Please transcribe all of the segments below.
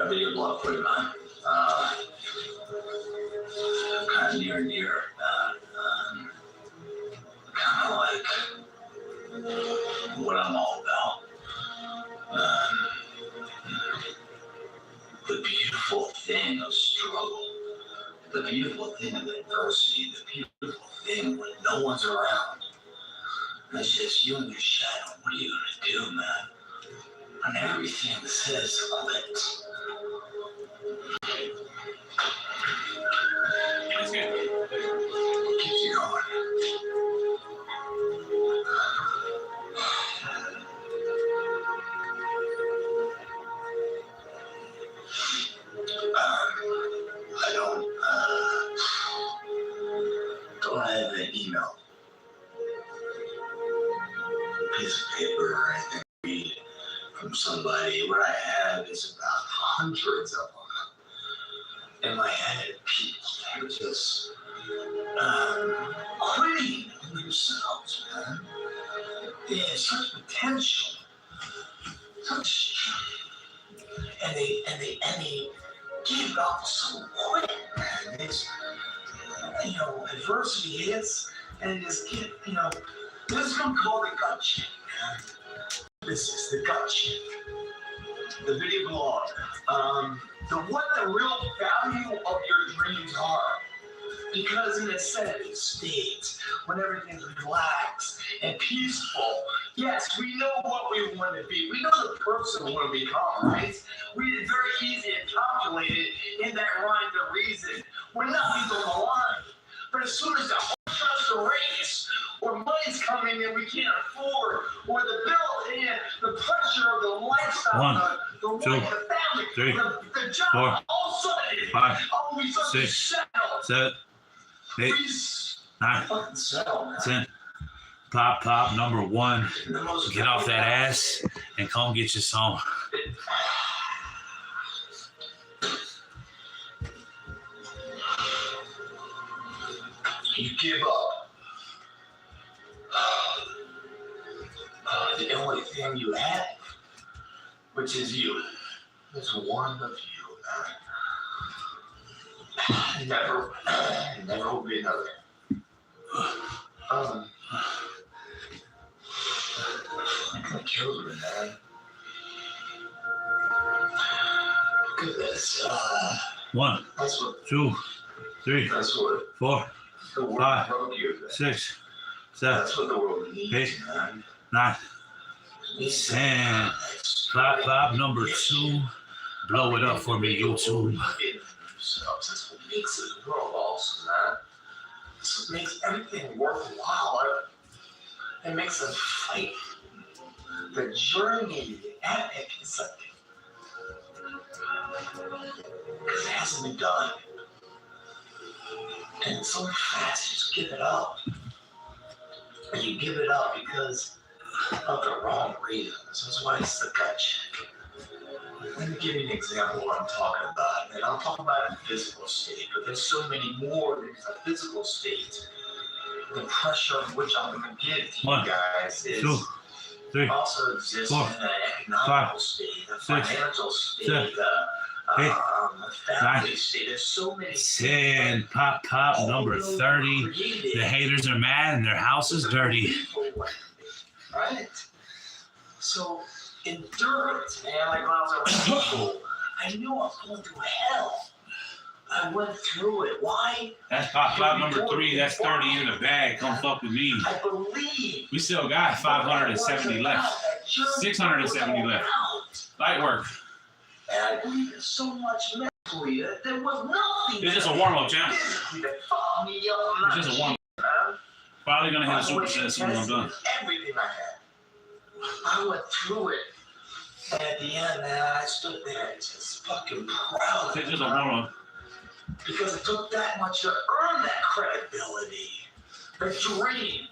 got a video blog for you, man. Kind of near and dear, kind of like what I'm all about. The beautiful thing of struggle, the beautiful thing of adversity, the beautiful thing when no one's around. And it's just you and your shadow. What are you gonna do, man? And everything says quit. That's good. What keeps you going? I don't have an email, piece of paper or anything to read from somebody. What I have is about hundreds of them in my head. People that are just quitting on themselves, man. They have such potential, and they give it up so quick, man. It's, adversity hits, and it just get, this is what I'm called the gut check, man. This is the gut check. The video blog. What the real value of your dreams are. Because in a sedative state, when everything's relaxed and peaceful, yes, we know what we want to be. We know the person we want to become, right? It's very easy to calculate it in that rhyme to reason. When nothing's on the line. But as soon as the whole starts to race, or money's coming in we can't afford, or the bill and the pressure of the lifestyle, the wife, the family, 3, the job, 4, all of a sudden, 5, we start to 6, settle. 7, 8, 9, 10. Pop, number 1. Get off that ass and come get your song. You give up. The only thing you have, which is you. There's one of you. Never will be another. It kills me, man. Look at this. 1, 2, 3, 4, 5, 6, 7, That's what the world needs, 8, man. 9, 10. Clap, number 2. Blow it up for me, YouTube. That's what makes this world awesome, man. That's what makes everything worthwhile. It makes us fight. The journey, the epic, it's like, because it hasn't been done. And it's so fast, you just give it up. And you give it up because of the wrong reasons. That's why it's the gut check. Let me give you an example of what I'm talking about. And I'll talk about a physical state, but there's so many more than a physical state. The pressure of which I'm going to give to you guys is 2, 3, also exists 4, in an economical state, a financial state, 7, 8, a family 9, state. There's so many 10. Pop, number 30. The haters are mad and their house is dirty. Right? So, endurance, man. Like when I was around people, I knew I was going through hell. I went through it. Why? That's pop number 3. That's 30 in the bag. Come fuck with me. I believe. We still got 570 left. 670 left. Lightwork. And I believe in so much mentally that there was nothing. It's just a warm-up, champ. Physically that fucked me up. It's just a warm-up. Probably gonna hit a superset as soon as I'm done. Everything I had. I went through it. And at the end, man, I stood there just fucking proud. It's just a warm-up. Because it took that much to earn that credibility. The dream.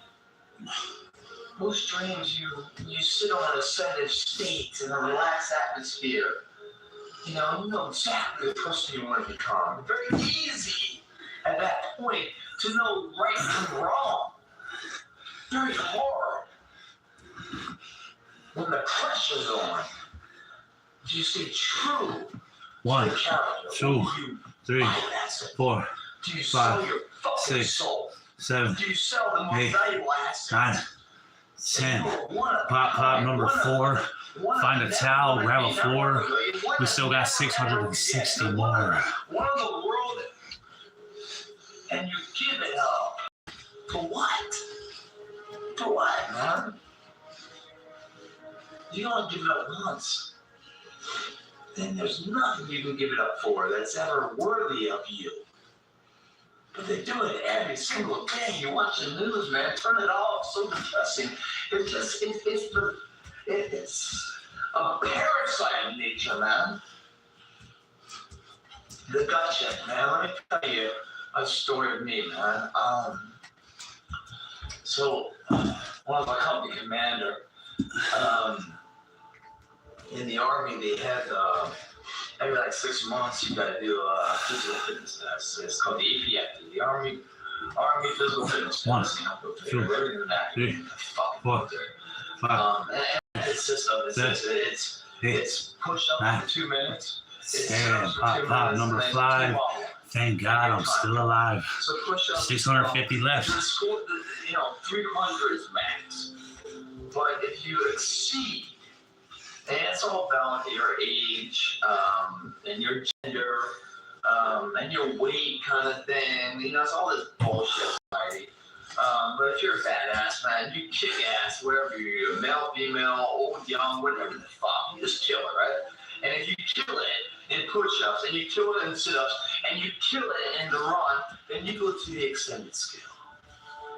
Most dreams, you sit on a sedative state in a relaxed atmosphere. You know exactly the person you want to become. Very easy at that point to know right from wrong. Very hard. When the pressure's on, you stay true 1, 2, 3, 4, Do you 5, sell your fucking 6, soul? 7, Do you sell the most 8, valuable asset? 9, 10. Pop number 4. Find a towel, grab a floor. We still got 660 more. One of the world, and you give it up. For what? For what, man? You only give it up once. Then there's nothing you can give it up for that's ever worthy of you. But they do it every single day. You watch the news, man. Turn it off. So depressing. It's a parasite of nature, man. The gut check, man. Let me tell you a story of me, man. So one of my company commander, in the Army, they had every like 6 months you gotta do a physical fitness test. It's called the APF, the Army Physical Fitness Test. 1, 2, 3, 4, 5, it's just it's push up for 2 minutes. And pop number 5. Thank God I'm still alive. So push up. 650 left. 300 is max. But if you exceed, and it's all about your age, and your gender, and your weight kind of thing. You know, it's all this bullshit, right? But if you're a badass, man, you kick ass wherever you're, male, female, old, young, whatever the fuck, you just kill it, right? And if you kill it in push-ups, and you kill it in sit-ups, and you kill it in the run, then you go to the extended scale.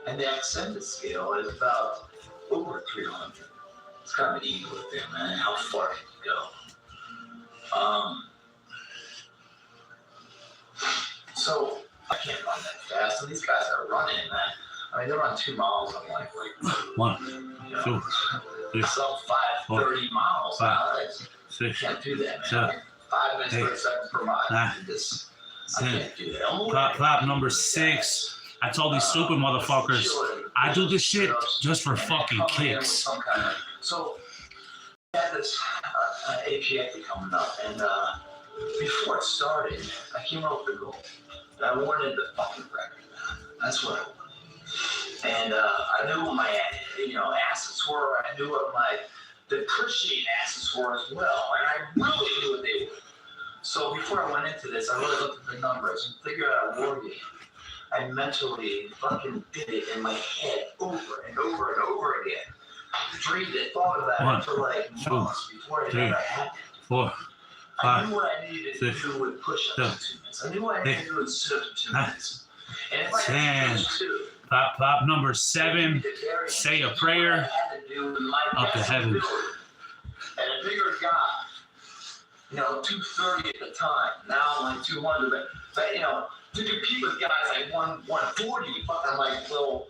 And the extended scale is about over 300. It's kind of an ego thing, man. How far can you go? So I can't run that fast. And these guys are running, man. I mean, they run 2 miles. I'm like 1, 2, 3, sub 5:30 miles. 5, 6, Can't do that, man. 7, 5 minutes, 30 seconds per mile. 9, I 10. can't do that. Pop number 6. I told these stupid motherfuckers, I do this shit just for fucking kicks. So, I had this APF coming up, and before it started, I came up with a goal. And I wanted the fucking record, man. That's what I wanted. And I knew what my assets were. I knew what my depreciating assets were as well. And I really knew what they were. So before I went into this, I really looked at the numbers and figured out a war game. I mentally fucking did it in my head over and over and over again. Dreamed it, thought about it for like months before it ever happened. 4, 5, I knew what I needed to do with push-ups in 2 minutes. I knew what I needed to do with sit-ups in 2 minutes. And if I had to do 2, Pop number 7. Say a prayer up to heaven. And a bigger guy, 230 at the time. Now I'm like 200. But to compete with guys like 140, fucking like little,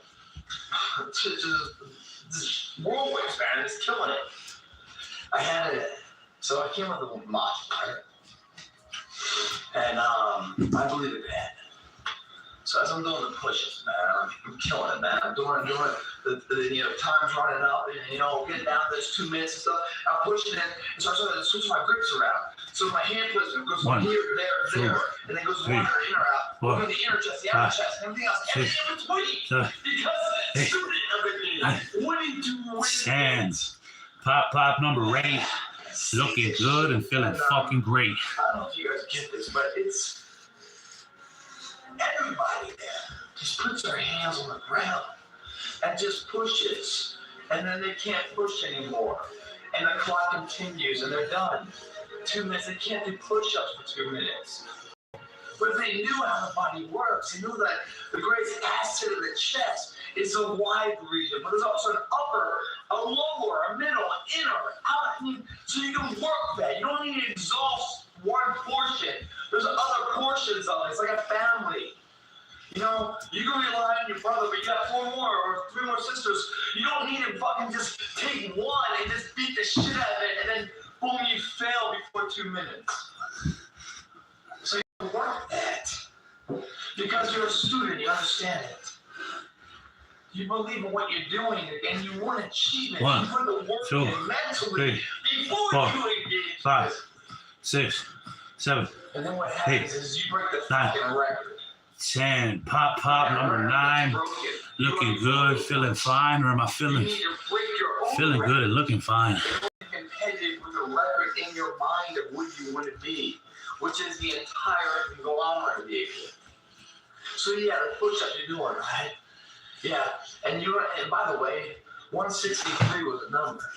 just whirlwinds, man, it's killing it. I had it. So I came up with a mod, right? And I believe it had. So as I'm doing the push-ups, man, I'm killing it, man. I'm doing the time's running up, and getting down to this 2 minutes and stuff. I'm pushing it, and so I started to switch my grips around. So my hand placement goes from here, there, and then goes one inner out, moving the inner chest, the outer chest, and everything else, everything in between. Because that student of it, winning to win. Pop number 8. Looking good and feeling fucking great. I don't know if you guys get this, but it's everybody there just puts their hands on the ground and just pushes, and then they can't push anymore, and the clock continues, and they're done. 2 minutes, they can't do push-ups for 2 minutes. But if they knew how the body works, they knew that the greatest asset of the chest is a wide region, but there's also an upper, a lower, a middle, an inner, out. So you can work that. You don't need to exhaust one portion. There's other portions of it. It's like a family. You can rely on your brother, but you got 4 more or 3 more sisters. You don't need to fucking just take one and just beat the shit out of it, and then boom, you fail before 2 minutes. So you work that. Because you're a student, you understand it. You believe in what you're doing, and you want to achieve it. 1, you put the work 2, in mentally 3, before 4, you engage. 5, 6, 7. And then what happens is you break the fucking record. 10. Pop number 9. Looking good, feeling fine, or am I feeling good and looking fine? Competitive with a record in your mind of what you want to be, which is the entire conglomerate vehicle. So yeah, the push-up you're doing, right? Yeah, and by the way, 163 was a number.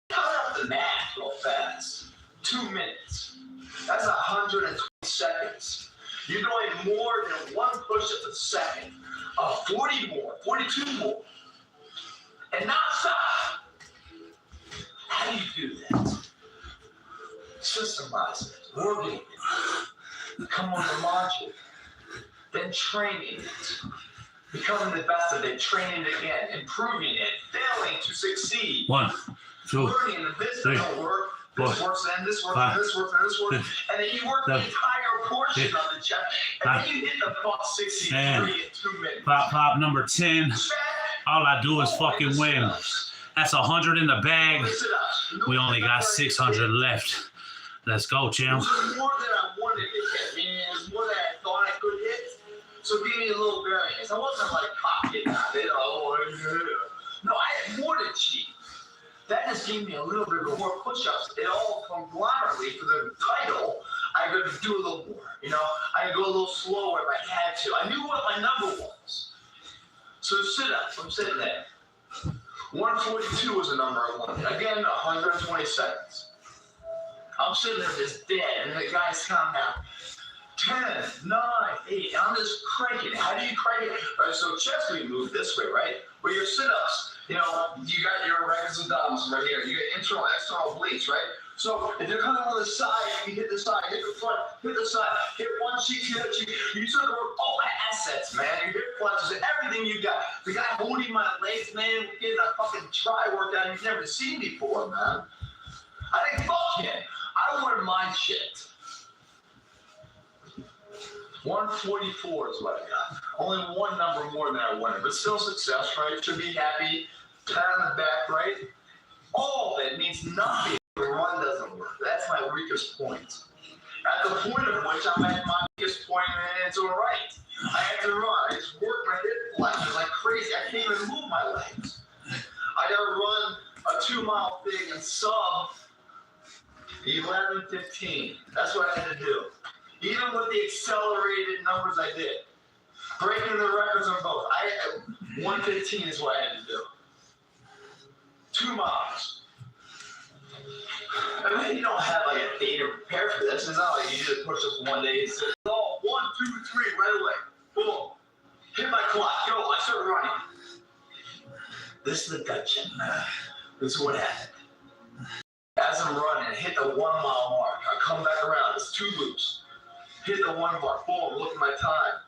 Cut out the math real fast. 2 minutes. That's 120 seconds. You're doing more than one push-up a second. 40 more, 42 more. And not stop. How do you do that? Systemize it, working it, come on the logic, then training it, becoming the best of it, training it again, improving it, failing to succeed. 1, 2, learning this 3, don't work. This 4, works, and this works, 5, and this works, and this works, 6, and then you work 7, the entire portion 8, of the chest, and then you hit the buck 63 in 2 minutes. Pop number 10. All I do is fucking win. That's 100 in the bag. We only got 600 left. Let's go, champ. It was more than I wanted to hit, meaning it was more than I thought I could hit. So give me a little variance. I wasn't like pocket out it. No, I had more to cheat. That just gave me a little bit more push-ups. It all conglomerately for the title. I could do a little more. I could go a little slower if I had to. I knew what my number was. So sit-ups. I'm sitting there. 142 was the number I wanted. Again, 120 seconds. I'm sitting there just dead, and the guy's counting out 10, 9, 8. And I'm just cranking. How do you crank it? Right, so chest we move this way, right? Where your sit-ups, you got your erectors and abdominals right here. You get internal, external obliques, right? So if you're coming on the side, you hit the side, hit the front, hit the side, hit one cheek, hit the cheek. You sort of work all assets, man. Your hip flexors, everything you got. The guy holding my legs, man, getting a fucking try workout you've never seen before, man. I think, fuck him. I don't want to mind shit. 144 is what I got. Only one number more than I wanted, but still success, right? Should be happy. Pat on the back, right? All of it means nothing. The run doesn't work. That's my weakest point. At the point of which I'm at my weakest point, and it's all right. I have to run. I just work my hip flexors like crazy. I can't even move my legs. I gotta run a 2-mile thing and sub 11:15. That's what I had to do. Even with the accelerated numbers I did. Breaking the records on both. 1:15 is what I had to do. 2 miles. I mean, you don't have like a day to prepare for this. It's not like you do the push-ups one day. It's just all 1, 2, 3 right away. Boom. Hit my clock. Go. I start running. This is the gut check, man. This is what happened. As I'm running, I hit the 1 mile mark. I come back around. It's 2 loops. Hit the 1 mark. Boom. Look at my time.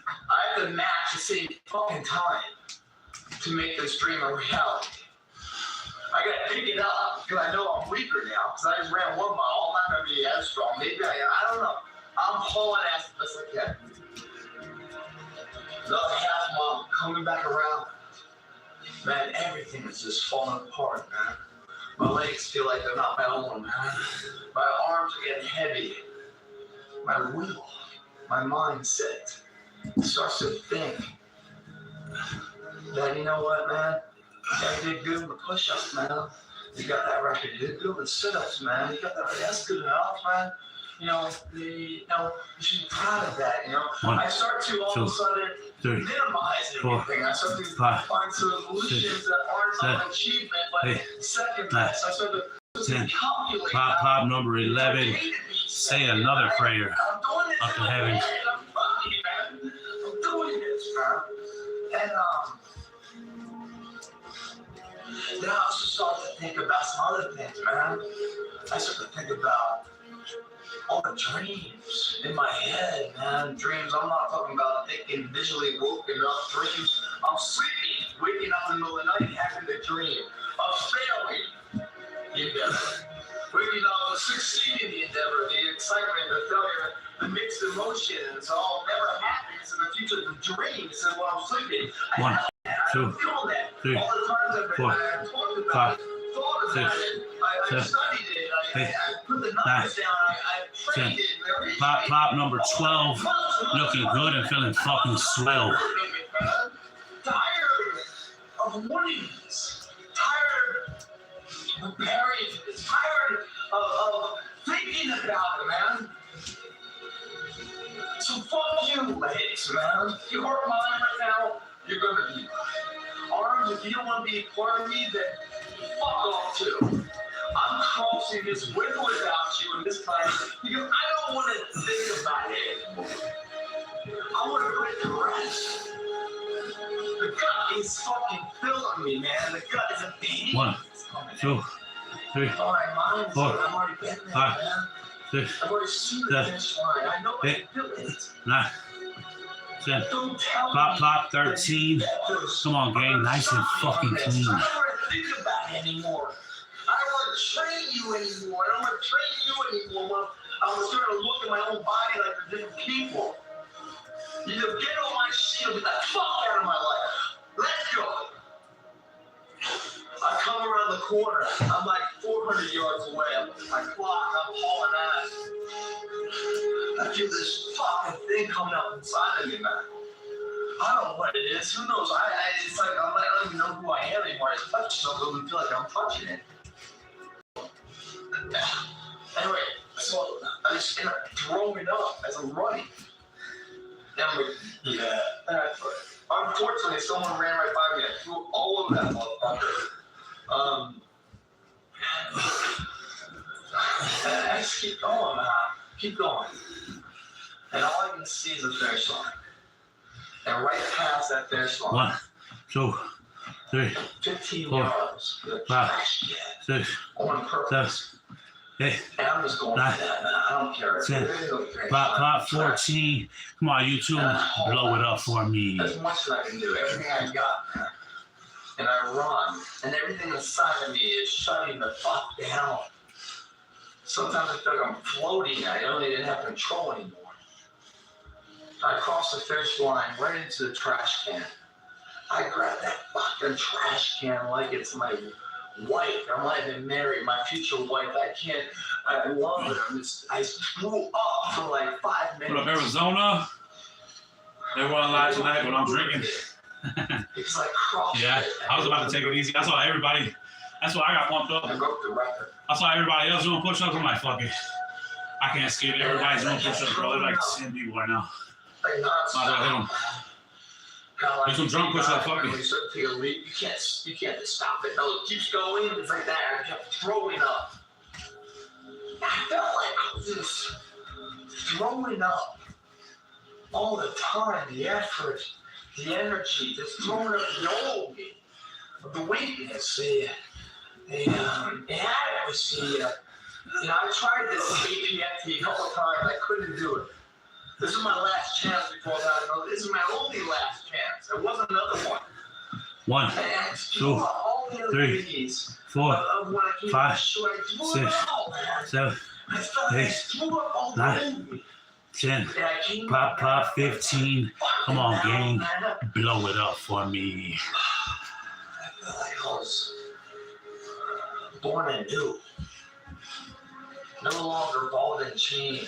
I have to match the same fucking time to make this dream a reality. I gotta pick it up because I know I'm weaker now because I just ran 1 mile. I'm not gonna be as strong. Maybe I don't know. I'm hauling ass the best I can. Another half mile coming back around. Man, everything is just falling apart, man. My legs feel like they're not my own, man. My arms are getting heavy. My will, my mindset starts to think that, you know what, man? You did good with the push-ups, man. You got that record. You did good with sit-ups, man. You got that. That's good enough, man. You should be proud of that. 1, I start to all 2, of a sudden 3, minimize 4, everything. I start to 5, find solutions 6, that aren't 7, an achievement, but 8, second 9, best. I start to 10. calculate. Pop number 11. Say another prayer. I'm doing this Uncle in Heaven. my head. I'm fucking, man. I'm doing this, man. And then I also start to think about some other things, man. I start to think about all the dreams in my head, man. Dreams, I'm not talking about thinking visually woken up dreams. I'm sleeping, waking up in the middle of the night, having a dream of failing the endeavor. Waking up, succeeding the endeavor, the excitement, the failure, the mixed emotions, all never happens in the future. The dreams and while I'm sleeping. 1, 2, 3, 4, 5, 6, 7, 8, 9, 10, 10. Pop number 12. Looking good and feeling fucking swell. Tired of wanting this. Tired of preparing for this. Tired of thinking about it, man. So fuck you, legs, man. You hurt my arm right now, you're gonna be mine. Arms, if you don't want to be part of me, then fuck off too. I'm crossing this with or without you in this time because I don't want to think about it anymore. I want to put it to rest. The gut is fucking filling me, man. The gut is a pain. 1, 2, 3, 4, I've already been there, 5, man. 6, I've already seen the finish line. I know I can do it. 9, 10. Don't tell Pop 13. Come on, gang. Nice and fucking clean. I don't want to think about it anymore. I don't want to train you anymore. I don't want to train you anymore. I was starting to look at my own body like they're different people. You know, get on my shit and get the fuck out of my life. Let's go. I come around the corner. I'm like 400 yards away. I clock. I'm hauling ass. I feel this fucking thing coming up inside of me, man. I don't know what it is. Who knows? It's like I don't even know who I am anymore. I touch something and feel like I'm touching it. Anyway, so I just end up throwing up as I'm running. And I'm like, yeah. Unfortunately, someone ran right by me. I threw all of that motherfucker. I just keep going, man. Keep going. And all I can see is the finish line. And right past that finish line. 1, 2, 3, 15 4, yards. 5, 6, on purpose. 7, 8, And I'm just going 9, for that, man. I don't care. 10. Pop 14. Come on, YouTube. Blow it up for me. As much as I can do, everything I got, man. And I run, and everything inside of me is shutting the fuck down. Sometimes I feel like I'm floating. I don't even have control anymore. I cross the finish line right into the trash can. I grab that fucking trash can like it's my wife. I'm not even married, my future wife. I love her. I threw up for like 5 minutes. What up, Arizona? Everyone live tonight, but I'm drinking. It's like cross. Yeah, I was about to take it easy. That's why everybody. That's why I got pumped up. I broke the record. I saw everybody else doing push-ups. I'm like, fuck it. I can't skip it. Everybody's doing push-ups, bro. There's like 10 people right now. Like Might as well hit them. Do some drunk push-ups, fuck it. You can't just stop it. No, it keeps going. It's like that. I kept throwing up. I felt like I was just throwing up all the time. The effort, the energy, just throwing up the old me. The weakness, the inadequacy. I tried this APFT a couple of times. I couldn't do it. This is my last chance before that. This is my only last chance. There wasn't another one. 1, 2, 3, 4, 5, 6, 7, 8, 9, 10. Pop 15. Come on, gang. Blow it up for me. I feel like I was born anew. No longer ball and chain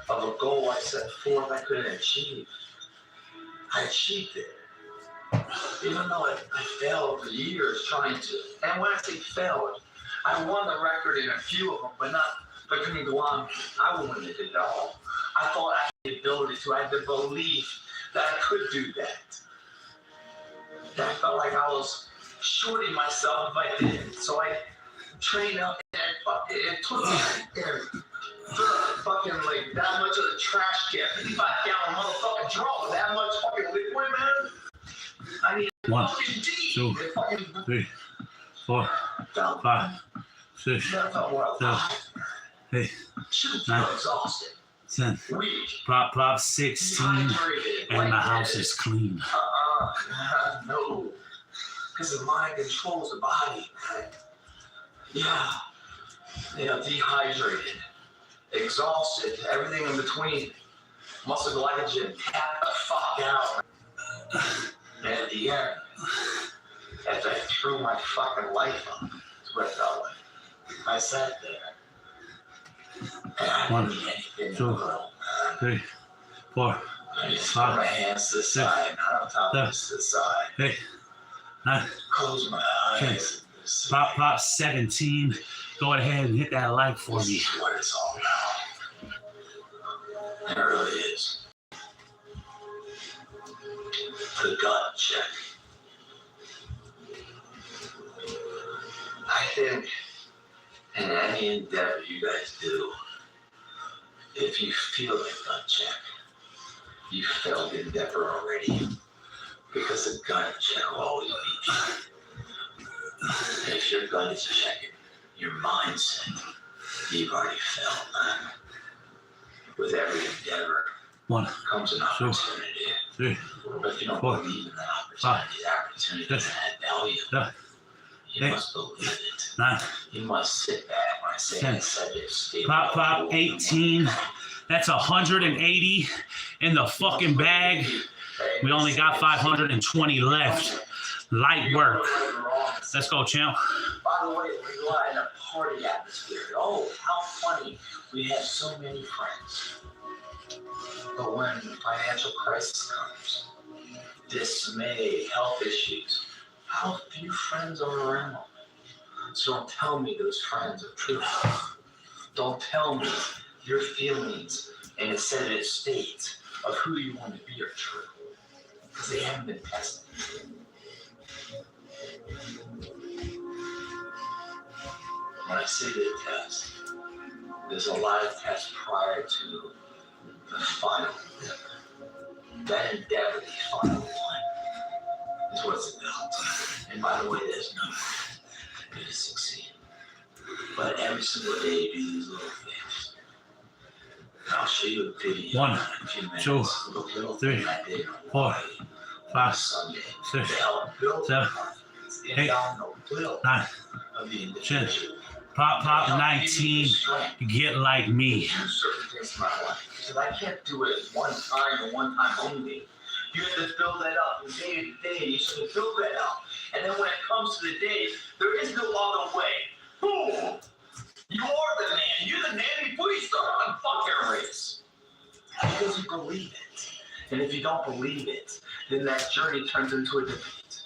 of a goal I set forth I couldn't achieve. I achieved it. Even though I failed for years trying to. And when I say failed, I won the record in a few of them, but couldn't go on. I wanted it all. I thought I had the ability to. I had the belief that I could do that. And I felt like I was shorting myself if I didn't. So I trained up and it took me fucking like that much of the trash can, 55-gallon motherfucking drum, that much fucking liquid, man. I need 1, 2, 3, 4, 5, 6, 7, 8, 9, 10. Pop 16, and the house is clean. No, because the mind controls the body, man. Yeah, dehydrated, exhausted, everything in between. Muscle glycogen tapped the fuck out. And at the end, as I threw my fucking life up, that's what it felt like. I sat there. 1, 2, 3, 4, I just 5, put my hands to the 6, side, not on top, 7, just to the side. 8, 9, Close my 10. eyes. Pop 17. Go ahead and hit that like for This me. is what it's all about. It really is. The gut check. I think in any endeavor you guys do, if you feel the gut check, you failed the endeavor already. Because the gut check will always beat you. And if your gut is checking your mindset, you've already failed, man. With every endeavor 1, comes an 2, opportunity. 3, But if you don't 4, believe in that 5, opportunity, that opportunity doesn't add value. 7, You 8, must believe it. 9, You must sit back when I say 10. that subject stable. Pop 18. That's 180 in the fucking bag. We only got 520 left. Light work. Let's go, champ. By the way, we're going in a party atmosphere. Oh, how funny. We have so many friends. But when the financial crisis comes, dismay, health issues, how few friends are around? So don't tell me those friends are true. Don't tell me your feelings and a set of states of who you want to be are true. Because they haven't been tested. When I say the test, there's a lot of tests prior to the final endeavor. That endeavor, the final one, is what it's about. And by the way, there's no way to succeed. But every single day you do these little things. And I'll show you a video 1, in a few minutes. 2, 3, 4, 5, 6, 7, 8, 9, 10. Pop 19. Get like me. Because I can't do it at one time and one time only. You have to build that up from day to day. You should build that up. And then when it comes to the day, there is no other way. Boom! You are the man. You're the man before you start on fucking race. Because you believe it. And if you don't believe it, then that journey turns into a debate.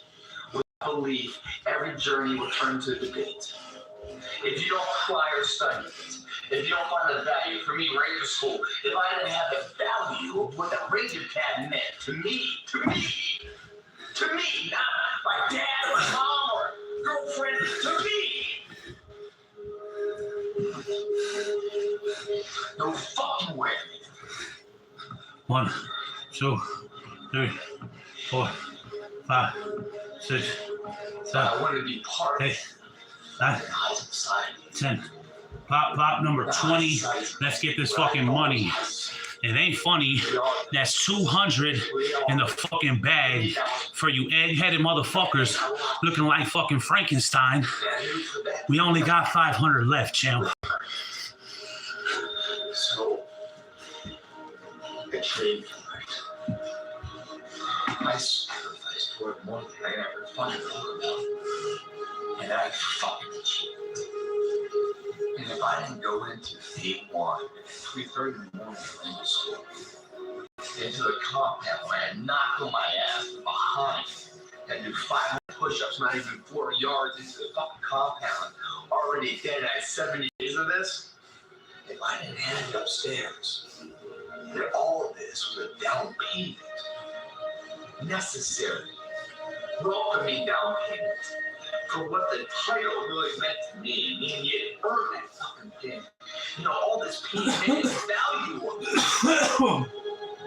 Without belief, every journey will turn into a debate. If you don't try or study it, if you don't find the value, for me, Ranger School, if I didn't have the value of what the Ranger Pad meant to me, not my dad or mom or girlfriend, to me. No fucking way. 1, 2, 3, 4, 5, 6, 7, I want to be part of 8, 9, 10. Pop number 20. Let's get this fucking money. It ain't funny. That's 200 in the fucking bag for you egg-headed motherfuckers looking like fucking Frankenstein. We only got 500 left, champ. So, I trained for it. I sacrificed for it more than I ever fucking thought about. And I fucking achieved it. And if I didn't go into day one at 3:30 in the morning in school, into the compound where I knocked on my ass behind and do 500 push-ups, not even 4 yards into the fucking compound, already dead at 70 days of this, if I didn't hand it upstairs, that all of this was a down payment. Necessary. Welcoming down payment. For what the title really meant to me, and yet earned that fucking thing. You know, all this payment is value of it.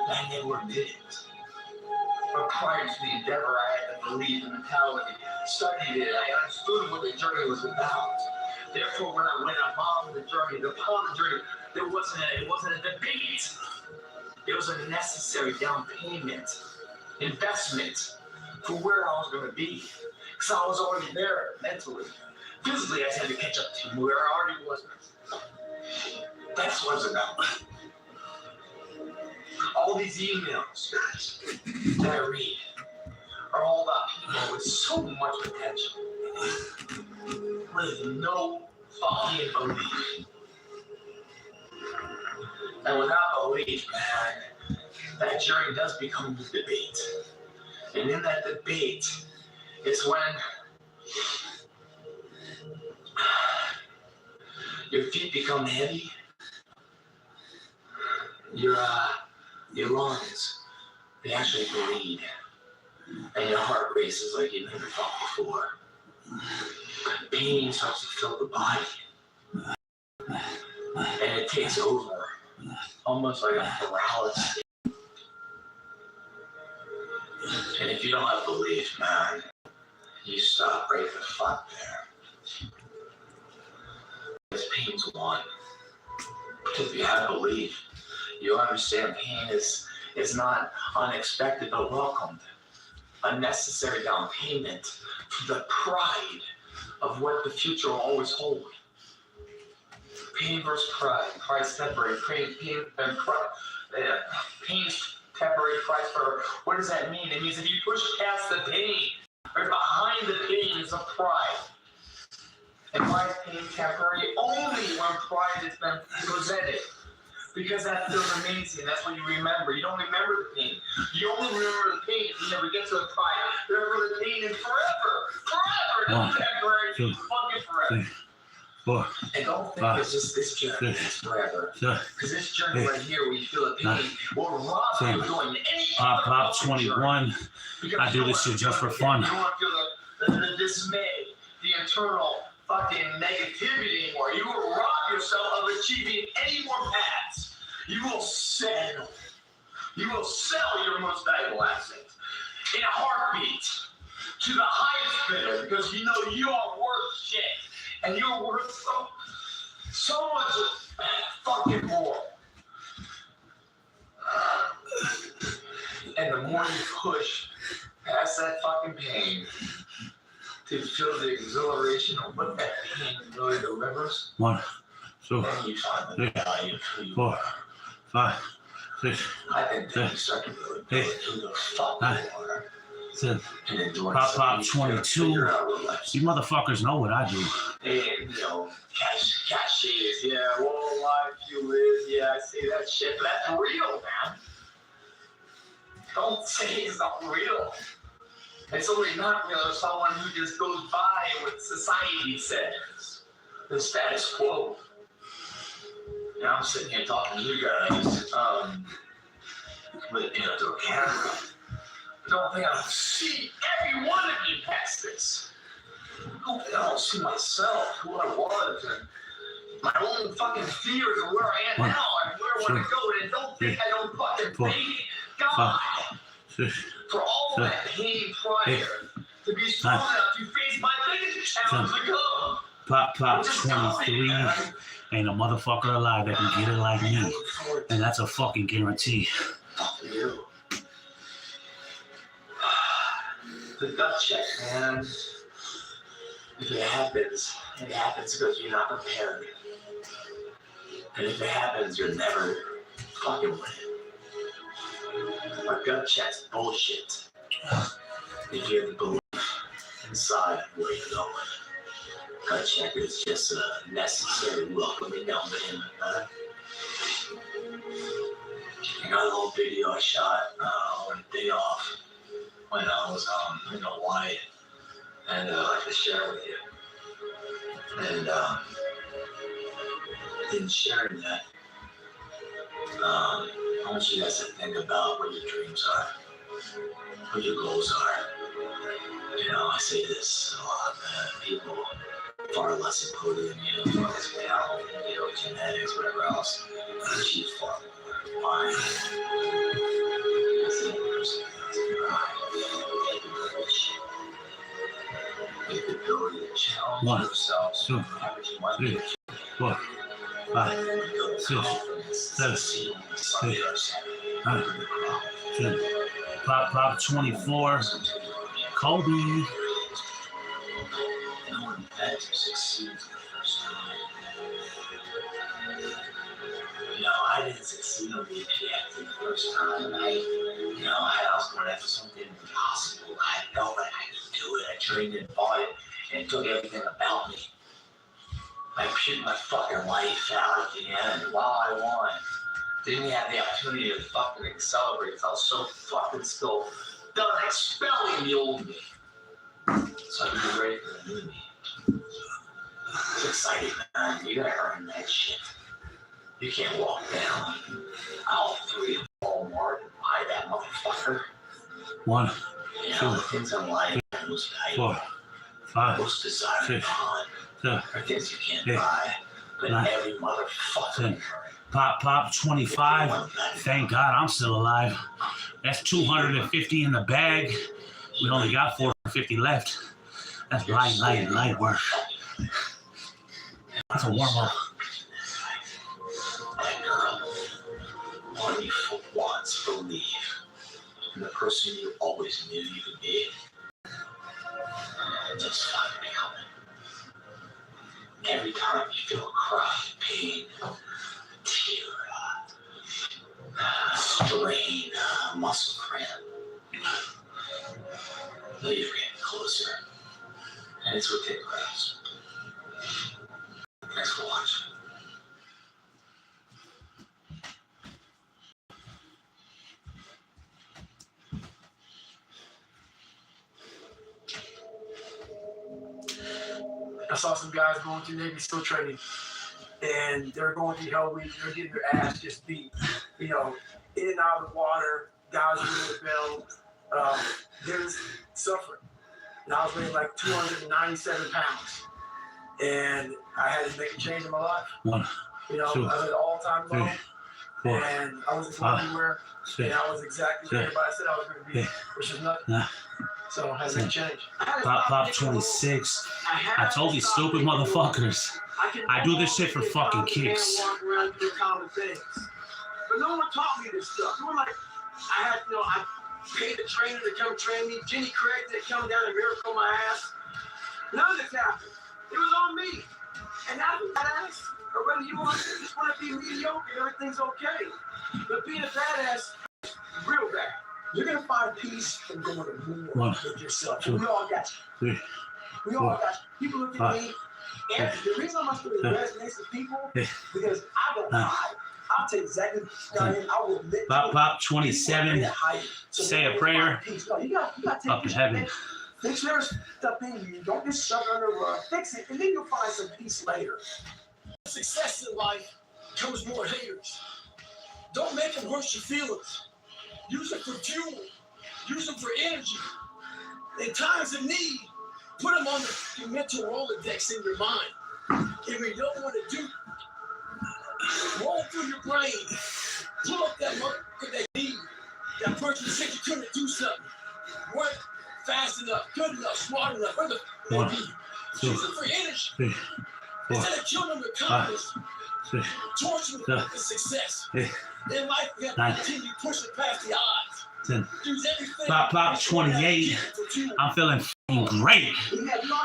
I never did it. But prior to the endeavor, I had the belief and mentality, studied it, I understood what the journey was about. Therefore, when I went upon the journey, it wasn't a debate. It was a necessary down payment, investment for where I was going to be. Because I was already there mentally. Physically, I just had to catch up to where I already was. That's what it's about. All these emails, guys, that I read are all about people with so much potential. With no fucking belief. And without belief, man, that journey does become the debate. And in that debate is when your feet become heavy, your lungs, they actually bleed, and your heart races like you never felt before. Pain starts to fill the body, and it takes over, almost like a paralysis. And if you don't have belief, man, you stop right the fuck there. Because pain's one. Because if you have belief, you understand pain is not unexpected but welcomed. A necessary down payment for the pride of what the future will always hold. Pain versus pride. Pride's temporary. Pain's temporary, pride's forever. What does that mean? It means if you push past the pain, right behind the pain is a pride. And why is pain temporary? Only when pride has been presented. Because that feels amazing. That's what you remember. You don't remember the pain. You only remember the pain if you never get to the pride. You remember the pain and forever. Not temporary. Fucking forever. And don't think it's just this journey. It's forever. Because this journey right here, where you feel the pain, will rob you of doing any Pop 21. I do this shit just for fun. You want to feel the dismay, the internal fucking negativity anymore. You will rob yourself of achieving any more paths. You will settle. You will sell your most valuable asset in a heartbeat to the highest bidder because you know you are worth shit. And you're worth so much fucking more. And the more you push past that fucking pain to feel the exhilaration of what that pain really delivers, 1, 2, then you find the value of who you 4, are. 5, 6, I think then you start to really feel who the fuck you are. 7. Pop 22. You motherfuckers know what I do. And, you know, cashiers, yeah, well, life you live, yeah, I see that shit, but that's real, man. Don't say it's not real. It's only not real to someone who just goes by what society says, the status quo. You know, I'm sitting here talking to you guys, with, you know, through a camera. Don't think I don't see every one of you past this. Don't think I don't see myself, who I was, and my own fucking fears of where I am now and where I want to go. And don't think I don't fucking thank God for all that pain prior to be strong enough to face my biggest challenge to come. Pop 23. Ain't a motherfucker alive that can get it like me. And that's a fucking guarantee. Fuck you. The gut check, man. If it happens because you're not prepared. And if it happens, you're never fucking winning. A gut check's bullshit. If you have the belief inside where you're going. Gut check is just a necessary welcoming down to him, man. I got a little video I shot on a day off. When I was in Hawaii, and I'd like to share with you. And in sharing that, I want you guys to think about what your dreams are, what your goals are. You know, I say this a lot, man. People far less important than you, far less talent, you know, genetics, whatever else, achieve far more. Why? Because the person has pride. The ability to challenge yourselves, 2, 3, 4, 5, 6, 7, 8, 9, 10. Pop 24. Kobe. No inventor succeeds the first time. You know, I didn't succeed on the APX the first time. I was going after something impossible. I felt like I could do it. I trained and fought it, and it took everything about me. I puked my fucking life out at the end while I won. Didn't have the opportunity to fucking accelerate. I was so fucking still done expelling the old me. So I could be ready for the new me. It's exciting, man. You gotta earn that shit. You can't walk down aisle 3 of Walmart and buy that motherfucker. 1, You 2, know, the things in life 3, most 4, 5, most desired 6, upon 7, are things you can't 8, buy. But 9, every motherfucker 10. Pop 25. Thank God I'm still alive. That's 250 in the bag. We only got 450 left. That's light work. That's a warm up. That girl, all you for once believe in the person you always knew you could be. Just finally coming. Every time you feel a cry, pain, tear, strain, muscle cramp, know you're getting closer. And it's with it, Chris. Thanks for watching. I saw some guys going through Navy SEAL training, and they're going through Hell Week. They're getting their ass just beat, in and out of the water. Guys ringing the bell. There's suffering. And I was weighing like 297 pounds, and I had to make a change in my life. 1, I was 2, at an all-time low, 3, 4, and I wasn't going 5, anywhere. 6, And I was exactly where everybody said I was going to be, 8, which is nothing. 9. So I had to make a change. Pop 26. I told these stupid motherfuckers. I do this shit for fucking kicks. But no one taught me this stuff. No one I paid the trainer to come train me. Jenny Craig to come down and miracle my ass. None of this happened. It was on me. And now I'm badass. Or whether you just want to be mediocre, everything's okay. But being a badass is real bad. You're going to find peace from going to war with yourself. 2, we all got you. 3, We all got you. People look at me. And the reason my story resonates with people because I don't hide. I'll tell you exactly what I am. I will admit Pop 27. Say a prayer. No, you got to take Up to heaven. Fix your stuff in you. Don't just shove it under the rug. Fix it, and then you'll find some peace later. Success in life comes more haters. Don't make them hurt your feelings. Use them for fuel. Use them for energy. In times of need, put them on the mental Rolodex in your mind. If you don't want to do, roll through your brain. Pull up that motherfucker that need. That person said you couldn't do something. Weren't fast enough, good enough, smart enough. Where the 1, 2, use them for energy. 3, 4, Instead of killing them with confidence, 6, torture them with success. 8, In life, we have to 9, continue pushing past the odds. 10. Use everything. Pop 28. I'm feeling f***ing great.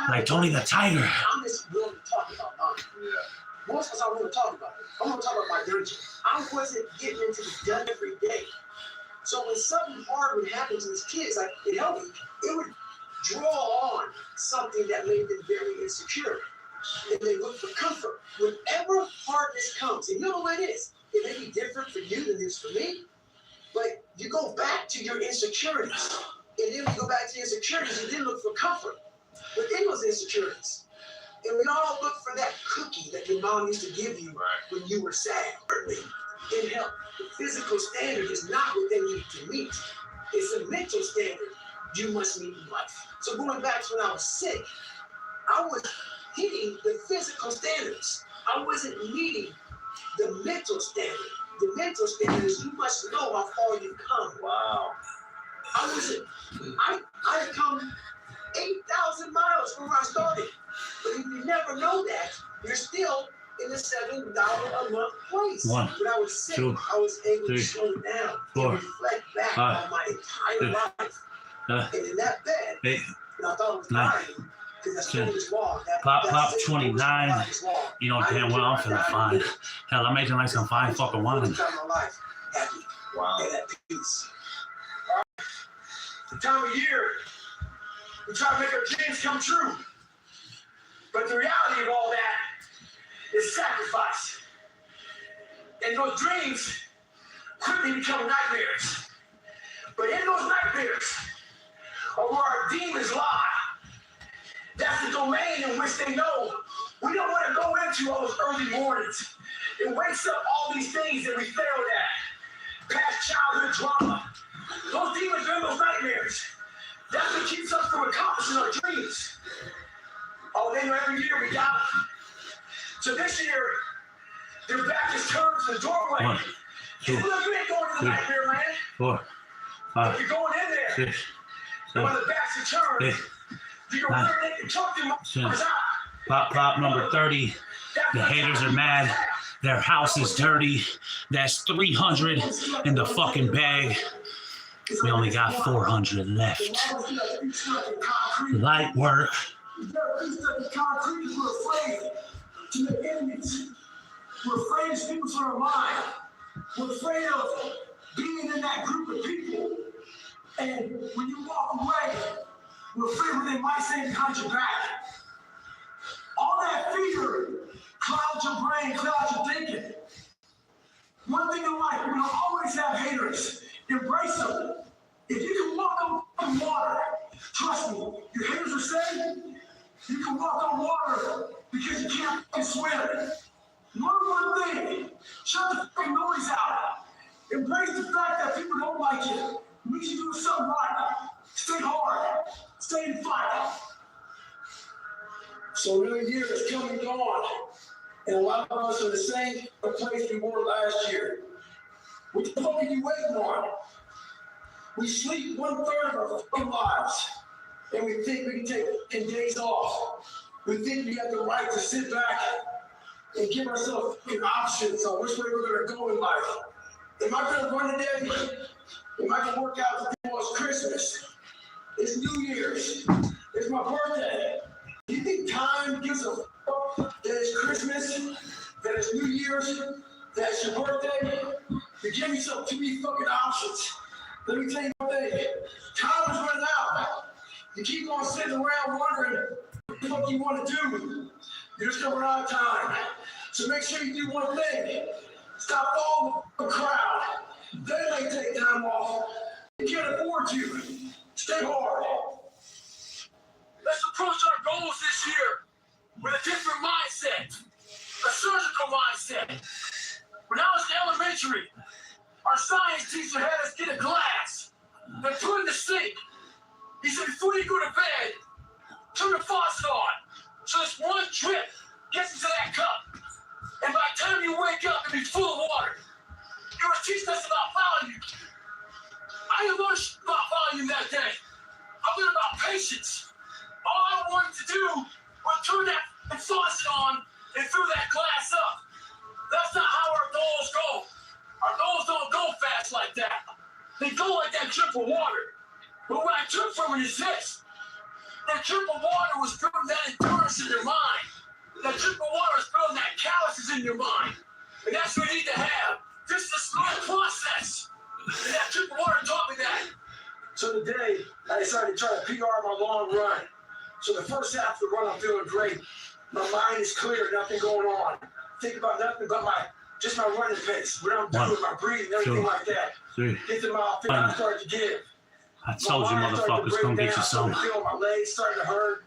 Like Tony the Tiger. I'm just willing to talk about mine. Yeah. Most of us I want to talk about it. I want to talk about my dungeon. I wasn't getting into the dungeon every day. So when something hard would happen to these kids, like in Hell Week, it would draw on something that made them very insecure. And they look for comfort. Whenever hardness comes, and you know what it is, it may be different for you than it is for me, but you go back to your insecurities. And then when you go back to your insecurities, you then look for comfort within those insecurities. And we all look for that cookie that your mom used to give you when you were sad. In health, the physical standard is not what they need to meet. It's a mental standard you must meet in life. So going back to when I was sick, I was hitting the physical standards. I wasn't meeting the mental standard. The mental standard is you must know how far you've come. Wow. I had come 8,000 miles from where I started. But if you never know that, you're still in the $7 a month place. 1, when I was sick, 2, I was able 3, to slow it down 4, and reflect back 5, on my entire 6, life. And in that bed, 8, and I thought it was 9, dying because that's Tony's law. Pop 29. You know damn well I'm finna find. Hell, I'm making like some fine fucking wine. Happy. Wow. And at peace. The time of year, we try to make our dreams come true. But the reality of all that is sacrifice. And those dreams quickly become nightmares. But in those nightmares are where our demons lie. That's the domain in which they know we don't want to go into all those early mornings. It wakes up all these things that we failed at. Past childhood trauma. Those demons are in those nightmares. That's what keeps us from accomplishing our dreams. Oh, they know every year we got them. So this year, their back is turned to the doorway. 1, 2, Look, you ain't going to the 3, nightmare, man. 4, 5, If you're going in there, 6, and when 7, the backs are turned, 8, you can 9, really make the truck them out. Pop number 30. The haters are mad. Their house is dirty. That's 300 in the fucking bag. We only got 400 left. Light work. We're afraid to make enemies. We're afraid to speak from our mind. We're afraid of being in that group of people. And when you walk away, we're afraid what they might say behind your back. All that fear clouds your brain, clouds your thinking. One thing in life, we're gonna always have haters. Embrace them. If you can walk on water, trust me, your haters are saying you can walk on water because you can't swim. Learn one thing. Shut the fucking noise out. Embrace the fact that people don't like you. It means you're doing something right. Stay hard. Stay in fight. So another year is come and gone. And a lot of us are the same place we were last year. What the fuck are you waiting on? We sleep 1/3 of our fucking lives. And we think we can take days off. We think we have the right to sit back and give ourselves options on which way we're going to go in life. Am I going to run today? Am I going to work out for it's Christmas? It's New Year's. It's my birthday. Do you think time gives a fuck that it's Christmas, that it's New Year's, that it's your birthday? You give yourself too many fucking options. Let me tell you one thing. Time is running out. You keep on sitting around wondering what the fuck you want to do. You're just going to run out of time. So make sure you do one thing. Stop following the crowd. They may take time off. You can't afford to. Stay hard. Let's approach our goals this year with a different mindset. A surgical mindset. When I was in elementary, our science teacher had us get a glass and put it in the sink. He said, before you go to bed, turn the faucet on. So this one drip gets into that cup. And by the time you wake up, it'll be full of water. He was teaching us about volume. I didn't learn about volume that day. I learned about patience. All I wanted to do was turn that faucet on and fill that glass up. That's not how our goals go. Our goals don't go fast like that. They go like that drip of water. But what I took from it is this. That drip of water was building that endurance in your mind. That drip of water is building that calluses in your mind. And that's what we need to have. This is a slow process. And that drip of water taught me that. So today, I decided to try to PR my long run. So the first half of the run, I'm feeling great. My mind is clear, nothing going on. Think about nothing but just my running pace, what I'm doing, my breathing, everything like that. 3. Get to my feet, I started to give. I told you motherfuckers, come get you some. I started feeling my legs starting to hurt.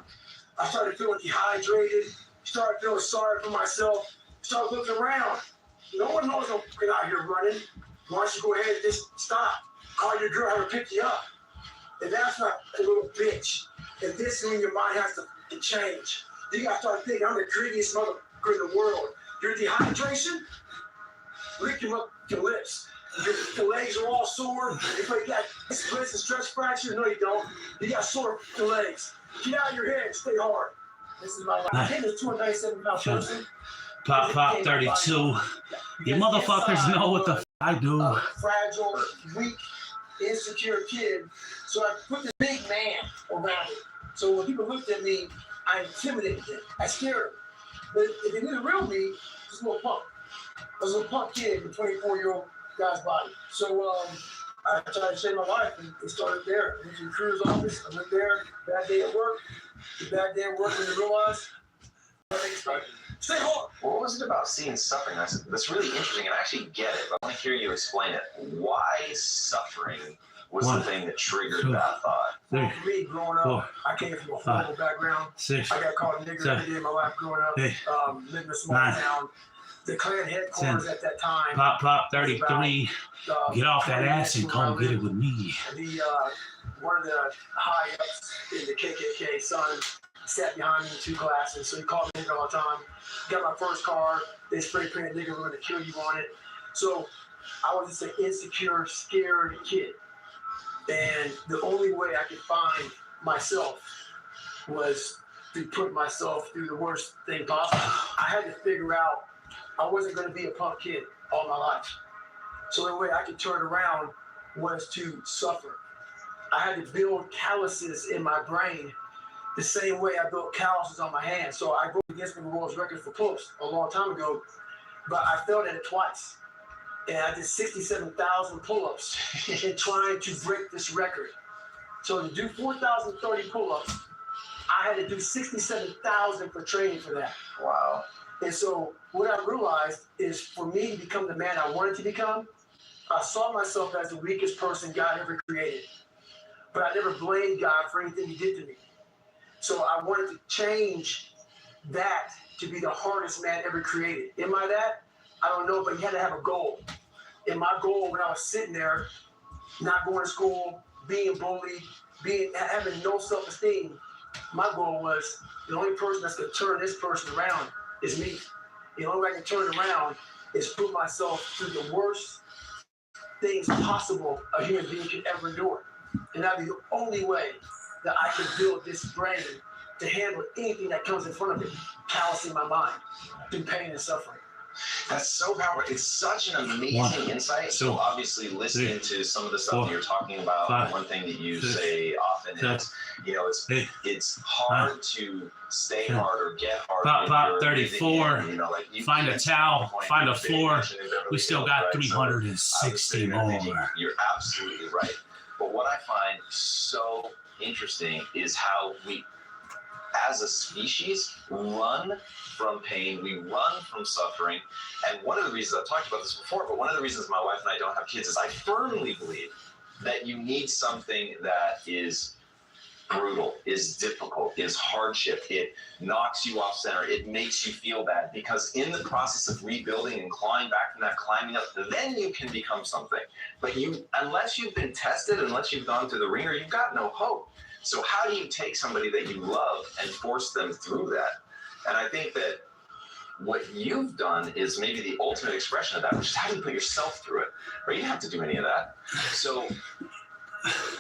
I started feeling dehydrated. Started feeling sorry for myself. Started looking around. No one knows I'm out here running. Why don't you go ahead and just stop? Call your girl, have her pick you up. And that's not a little bitch. And this is when your mind has to change. You gotta start thinking, I'm the greediest motherfucker in the world. Your dehydration, lick your lips. Your legs are all sore. You got splits and stretch fractures. No, you don't. You got sore legs. Get out of your head. Stay hard. This is my life. I hit a 297-pound person. Pop 32. You motherfuckers know what the f I do. Fragile, weak, insecure kid. So I put this big man around me. So when people looked at me, I intimidated them. I scared them. But if they knew the real me, just a little punk. I was a little punk kid in a 24-year-old guy's body. So I tried to save my life and started there. I went to the recruiter's office. I went there. Bad day at work. The bad day at work when you realize nothing expected. Stay hard. What was it about seeing suffering? That's really interesting, and I actually get it, but I want to hear you explain it. Why suffering was the thing that triggered that thought? Well, for me, growing up, I came from a horrible background. 6, I got called a nigger every day of my life growing up. 8, Living in a small 9, town. The Klan headquarters 10, at that time. Pop 33. Get off that ass and come get it with me. One of the high ups in the KKK, son, sat behind me in 2 classes, so he called me nigger all the time. Got my first car. They spray painted nigger, we're gonna kill you on it. So I was just an insecure, scared kid. And the only way I could find myself was to put myself through the worst thing possible. I had to figure out I wasn't going to be a punk kid all my life. So the way I could turn around was to suffer. I had to build calluses in my brain the same way I built calluses on my hands. So I broke against the world's record for pull-ups a long time ago, but I failed at it twice. And I did 67,000 pull-ups in trying to break this record. So to do 4,030 pull-ups, I had to do 67,000 for training for that. Wow. And so what I realized is for me to become the man I wanted to become, I saw myself as the weakest person God ever created. But I never blamed God for anything he did to me. So I wanted to change that to be the hardest man ever created. Am I that? I don't know, but you had to have a goal. And my goal when I was sitting there, not going to school, being bullied, having no self-esteem, my goal was the only person that's going to turn this person around is me. The only way I can turn it around is put myself through the worst things possible a human being could ever endure. And that'd be the only way that I can build this brain to handle anything that comes in front of it, callousing my mind through pain and suffering. That's so powerful. It's such an amazing insight. So obviously listening to some of the stuff that you're talking about, one thing that you say often is, you know, it's hard to stay hard or get hard. Pop 34. You know, like find a towel, find a floor. We still got 360 more. You're absolutely right. But what I find so interesting is how we, as a species, run from pain, we run from suffering. And one of the reasons, I've talked about this before, but one of the reasons my wife and I don't have kids is I firmly believe that you need something that is brutal, is difficult, is hardship. It knocks you off center. It makes you feel bad, because in the process of rebuilding and climbing back from that, climbing up, then you can become something. But unless you've been tested, unless you've gone through the ringer, you've got no hope. So how do you take somebody that you love and force them through that? And I think that what you've done is maybe the ultimate expression of that, which is how do you put yourself through it? Right? You don't have to do any of that. So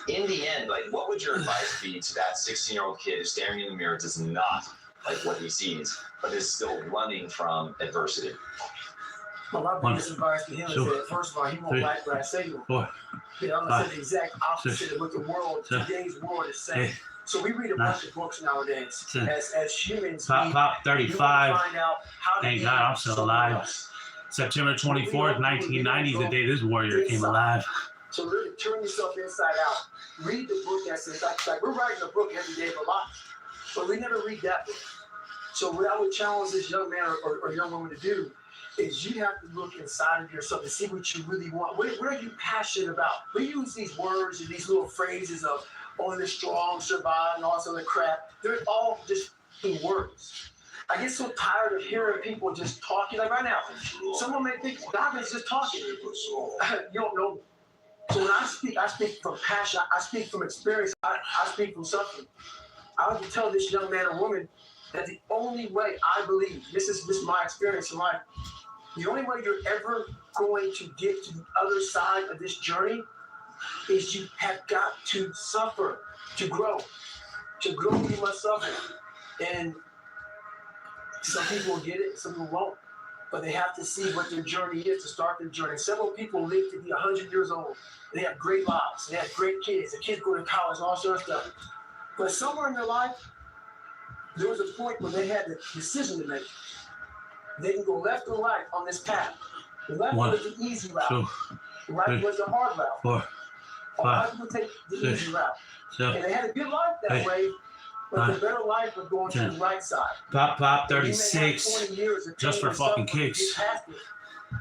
in the end, like, what would your advice be to that 16-year-old kid who's staring in the mirror, does not like what he sees, but is still running from adversity? Well, my biggest advice to him is that, first of all, he won't like what I say to him. I'm going to say the exact opposite of what the world, today's world is saying. So we read a bunch of books nowadays. As humans, Pop 35. find out how to Thank God I'm still alive. September 24th, 1990 is the day this warrior came alive. So really turn yourself inside out. Read the book that says, like we're writing a book every day of our lives, but we never read that book. So what I would challenge this young man or young woman to do is you have to look inside of yourself to see what you really want. What are you passionate about? We use these words and these little phrases of only the strong survive and all this other crap. They're all just words. I get so tired of hearing people just talking. Like right now, someone may think Dobbins just talking. You don't know. So when I speak from passion. I speak from experience. I speak from suffering. I want to tell this young man or woman that the only way I believe, this is my experience in life, the only way you're ever going to get to the other side of this journey is you have got to suffer to grow. To grow, you must suffer. And some people will get it, some people won't. But they have to see what their journey is to start their journey. Several people live to be 100 years old. They have great lives. They have great kids. The kids go to college and all sorts of stuff. But somewhere in their life, there was a point where they had the decision to make. They can go left or right on this path. The left was the easy route. The right was the hard route. A lot of people take the easy route. And they had a good life that way, But the better life of going to the right side. Pop, You may have 36. 20 years of Just for pain and fucking suffering to kicks. get past it.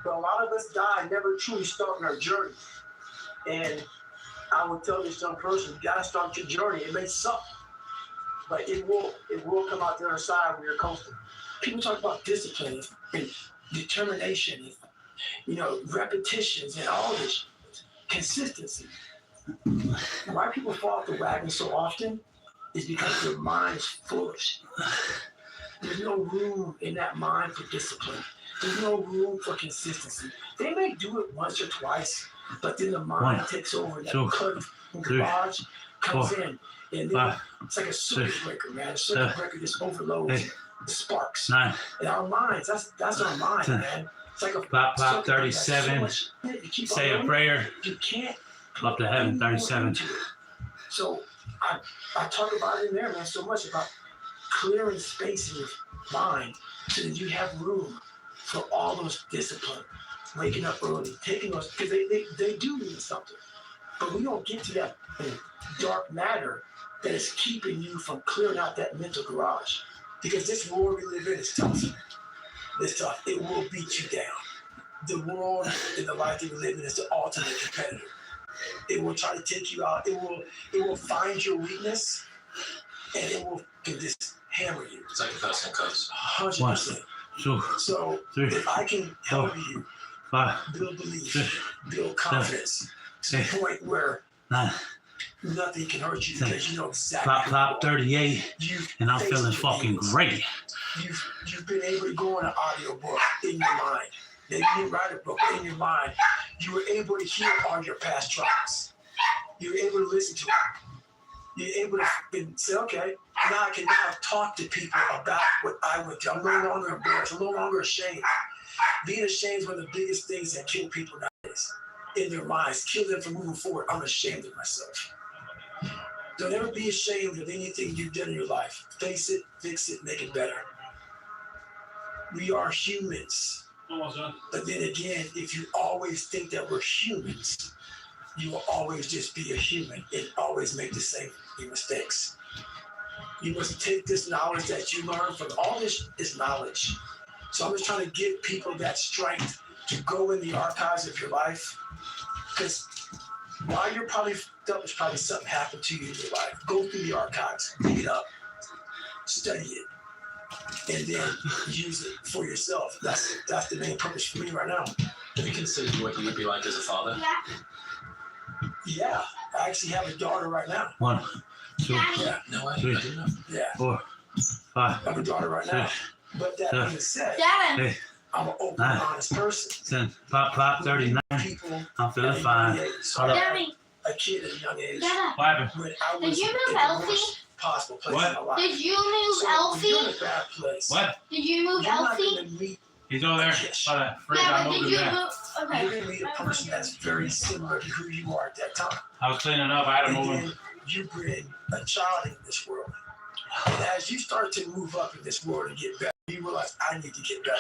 But a lot of us die never truly starting our journey. And I would tell this young person, you gotta start your journey. It may suck, but it will come out the other side where you're comfortable. People talk about discipline and determination and, you know, repetitions and all this consistency. Why people fall off the wagon so often is because their mind's foolish. There's no room in that mind for discipline. There's no room for consistency. They may do it once or twice, but then the mind takes over. That club garage comes in, and then it's like a circuit breaker, man. A circuit breaker just overloads the sparks. And our minds, that's our mind, man. It's like a Pop, 37. Say a prayer. You can't. Up to heaven, 37. So I talk about it in there, man, so much about clearing space in your mind so that you have room for all those disciplines. Waking up early, taking those, because they do mean something. But we don't get to that dark matter that is keeping you from clearing out that mental garage. Because this world we live in is tough. It's tough. It will beat you down. The world and the life that we live in is the ultimate competitor. It will try to take you out. It will find your weakness, and it will just hammer you. It's like a person coach. 100%. So if I can help you build belief, build confidence to the point where nothing can hurt you because you know exactly. Pop, 38, and I'm feeling fucking great. You've been able to go on an audiobook in your mind. Maybe you didn't write a book, but in your mind, you were able to hear all your past traumas. You were able to listen to it. You're able to say, okay, now I can now talk to people about what I went through. I'm no longer embarrassed. I'm no longer ashamed. Being ashamed is one of the biggest things that kill people nowadays. In their minds, kill them from moving forward. I'm ashamed of myself. Don't ever be ashamed of anything you've done in your life. Face it, fix it, make it better. We are humans. But then again, if you always think that we're humans, you will always just be a human and always make the same mistakes. You must take this knowledge that you learn from all this is knowledge. So I'm just trying to give people that strength to go in the archives of your life. Because while you're probably fucked up, there's probably something happened to you in your life. Go through the archives, dig it up, study it, and then use it for yourself. That's the main purpose for me right now. Have you considered what you would be like as a father? Yeah, I actually have a daughter right now. 1, 2, Yeah, No way. 3, yeah. 4, 5. I have a daughter right now. But that being said, Hey, I'm an open, honest person. 10. Pop, 39. People I'm feeling at a fine. young age, so Daddy, a kid at a young age, What happened? when I was Did you move in the Elfie? worst possible place What? in my life. did you move So when you're in Elfie? a bad place, What? Did you move you're not Elfie? going to meet. He's over there. Fred, Yeah, I but moved did him you back. move? You're Okay. going to meet a person that's very similar to who you are at that time. I was cleaning up. I had to And move then him. you bring a child into this world. And as you start to move up in this world and get better, you realize I need to get better.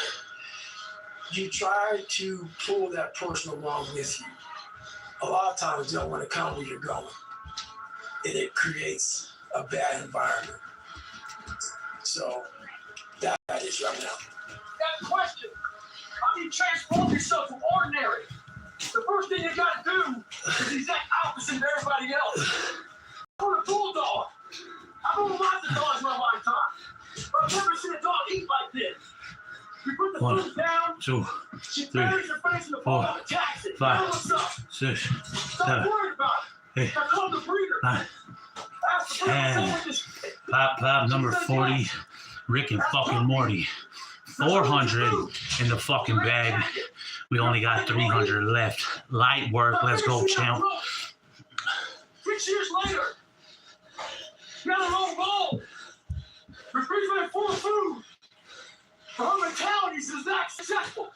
You try to pull that person along with you. A lot of times they don't want to come where you're going. And it creates a bad environment. So that is right now. Got a question. How do you transform yourself from ordinary? The first thing you gotta do is exact opposite of everybody else. I'm a bulldog. I've owned lots of dogs in my lifetime. But I've never seen a dog eat like this. You put the 1, food down, 2, she 3, buries her face in the ball and attacks it. 5, Now what's up? 6, Stop 7, worrying about it. 8, I called the breeder. 9. Ask the breeder And someone just Pop, number 40. Rick and fucking Morty. 400 in the fucking bag. We only got 300 left. Light work. Let's go, champ. 6 years later, got an old goal. Refrigerator full of food. For her mentality is that successful.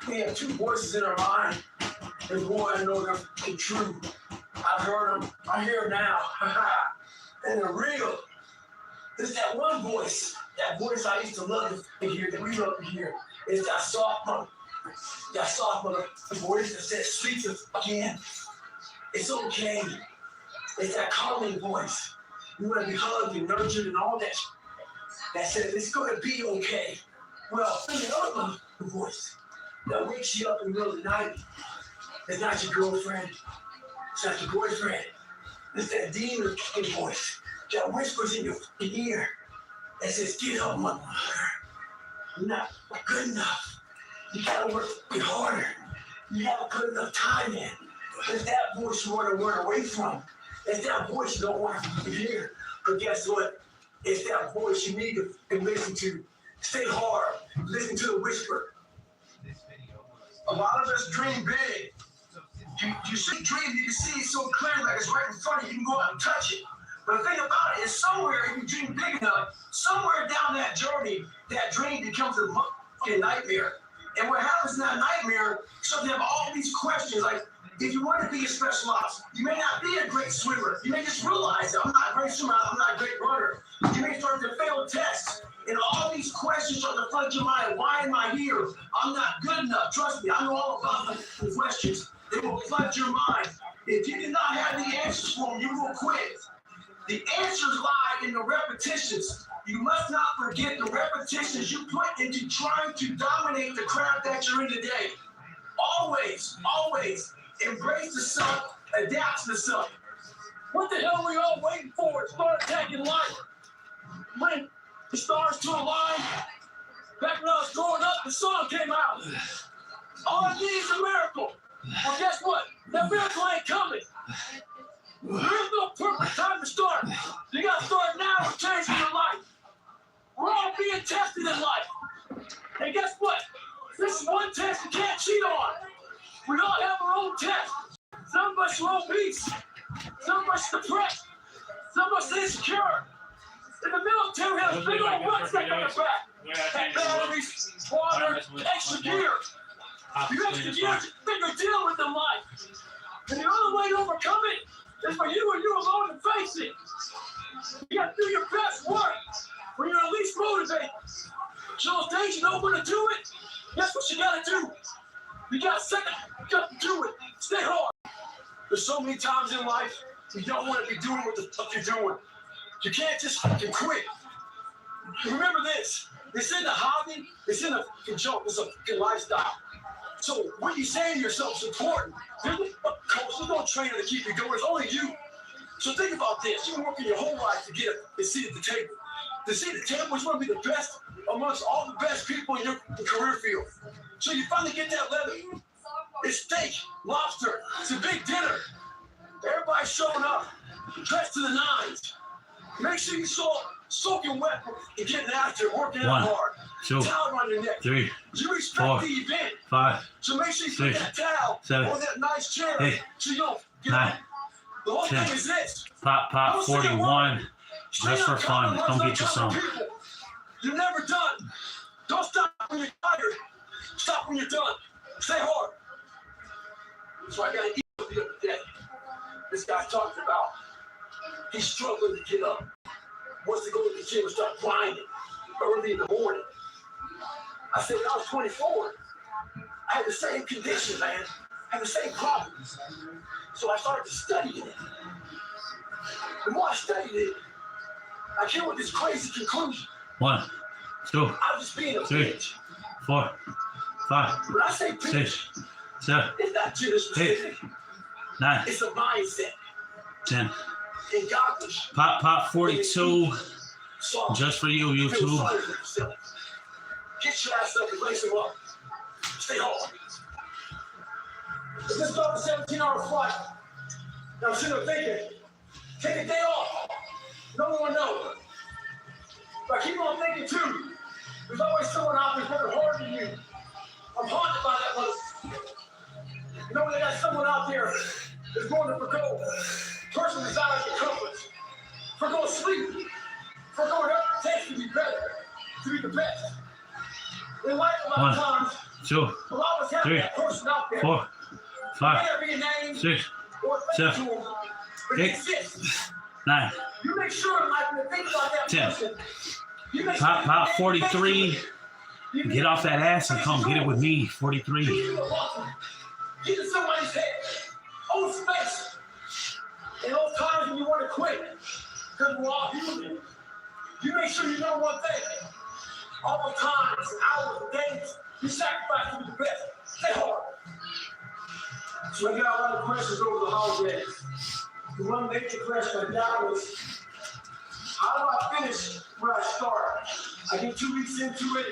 We have two voices in our mind. And boy, I know they're true. I've heard them. I hear them now. And they're real. There's that one voice. That voice I used to love to hear, that we love to hear. It's that soft mother. That soft mother voice that says, sleep the fuck in. It's okay. It's that calming voice. You want to be hugged and nurtured and all that. That says it's going to be okay. Well, there's another voice that wakes you up in the middle of the night. It's not your girlfriend. It's not your boyfriend. It's that demon voice that whispers in your ear that says, get up, motherfucker. You're not good enough. You gotta work harder. You haven't put enough time in. It's that voice you want to run away from. It's that voice you don't want to hear. But guess what? It's that voice you need to listen to. Stay hard. Listen to the whisper. A lot of us dream big. You see dream, you can see it so clear, like it's right in front of you. You can go out and touch it. But the thing about it is somewhere, if you dream big enough, somewhere down that journey, that dream becomes a fucking nightmare. And what happens in that nightmare, so you have all these questions, like, if you want to be a special ops, you may not be a great swimmer. You may just realize that I'm not a great swimmer, I'm not a great runner. You may start to fail tests. And all these questions are in the front of your mind. Why am I here? I'm not good enough. Trust me, I know all about the questions. They will flood your mind. If you do not have the answers for them, you will quit. The answers lie in the repetitions. You must not forget the repetitions you put into trying to dominate the crap that you're in today. Always, always embrace the self, adapt to the self. What the hell are we all waiting for to start attacking life? When the stars to align, back when I was growing up, the sun came out. All I need is a miracle. Well, guess what? That miracle ain't coming. There is no perfect time to start. You got to start now with changing your life. We're all being tested in life. And guess what? This is one test you can't cheat on. We all have our own test. Some of us are obese. Some of us depressed. Some of us insecure. In the military, we have a big old rucksack on the back. Had batteries, water, extra gear. You extra gear is a bigger deal with in life. And the only way to overcome it is for you and you alone to face it. You got to do your best work when you're at least motivated. So those days you don't want to do it, that's what you got to do. You got to do it. Stay hard. There's so many times in life you don't want to be doing what the fuck you're doing. You can't just fucking quit. Remember this. This isn't a hobby. This isn't a fucking joke. It's a fucking lifestyle. So what you say to yourself is important. There's no fucking coach. There's no trainer to keep you going. It's only you. So think about this. You've been working your whole life to get a seat at the table. The seat at the table is going to be the best amongst all the best people in your career field. So you finally get that level. It's steak, lobster. It's a big dinner. Everybody's showing up, dressed to the nines. Make sure you soaking wet and getting after it, working out hard. 2, Towel on your neck. 3, You respect 4, the event. 5, So make sure you 6, put that towel 7, on that nice chair 8, so you don't get 9, up. The whole 10. thing is this. Pop 41. Just for fun. Come get you some. You're never done. Don't stop when you're tired. Stop when you're done. Stay hard. So I got an email the other day. This guy talking about he's struggling to get up. Wants to go to the gym and start grinding early in the morning. I said, when I was 24, I had the same condition, man. I had the same problems. So I started studying it. The more I studied it, I came with this crazy conclusion. 1, 2, I was just being a 3, bitch. 4, 5, When I say bitch, 6, 7, it's not gender specific. 9, It's a mindset. 10. And God was Pop 42. soft. Just for you, Feel YouTube. sorry for yourself. Get your ass up and lace them up. Stay hard. If this is a 17-hour flight, and I'm sitting there thinking, take a day off. No one knows. But I keep on thinking too, there's always someone out there working harder than you. I'm haunted by that one. You know, they got someone out there that's going to forgo personal desires and comforts, forgo sleep, forgo whatever it takes to be better, to be the best. In life, a lot of 1, times, 2, a lot of us have 3, that person out there. 4, 5, 6, 7, 8, 9. You make sure in life when you think about that 10. person, you make Pop 43. Get off that ass and come get it with me. 43. Get in somebody's head. Own space. In those times when you want to quit, Because we're all human. You make sure you know one thing. All the times, hours, days, you sacrifice to be the best. Stay hard. So I got a lot of questions over the holidays. The one major question I got was, how do I finish where I start? I get 2 weeks into it,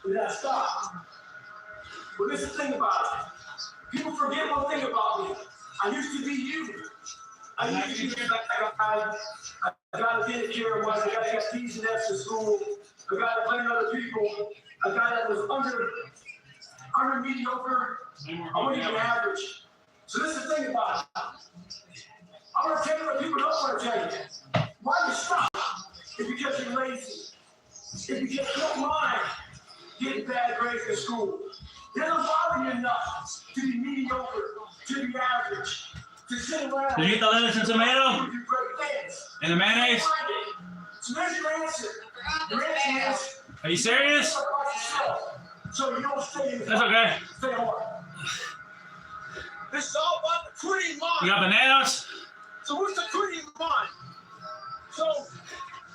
and then I stop. But this is the thing about it. People forget one thing about me. I used to be you. I used to be like I gotta take care of myself. I gotta get P's and F's to school. I gotta blame other people. A guy that was under mediocre. I wasn't even average. So this is the thing about it. I'm gonna tell you what people don't want to tell you. Why you stop? It's because you're lazy. It's because you don't mind getting bad grades in school. It doesn't bother you enough to be mediocre, to be average, to sit around. Did you get the lettuce and tomato? Do great things. And the mayonnaise? So there's your answer. Your answer is, Are you serious? so you don't stay in the That's okay. Stay hard. This is all about the quitting mind. You got bananas? So what's the quitting mind? So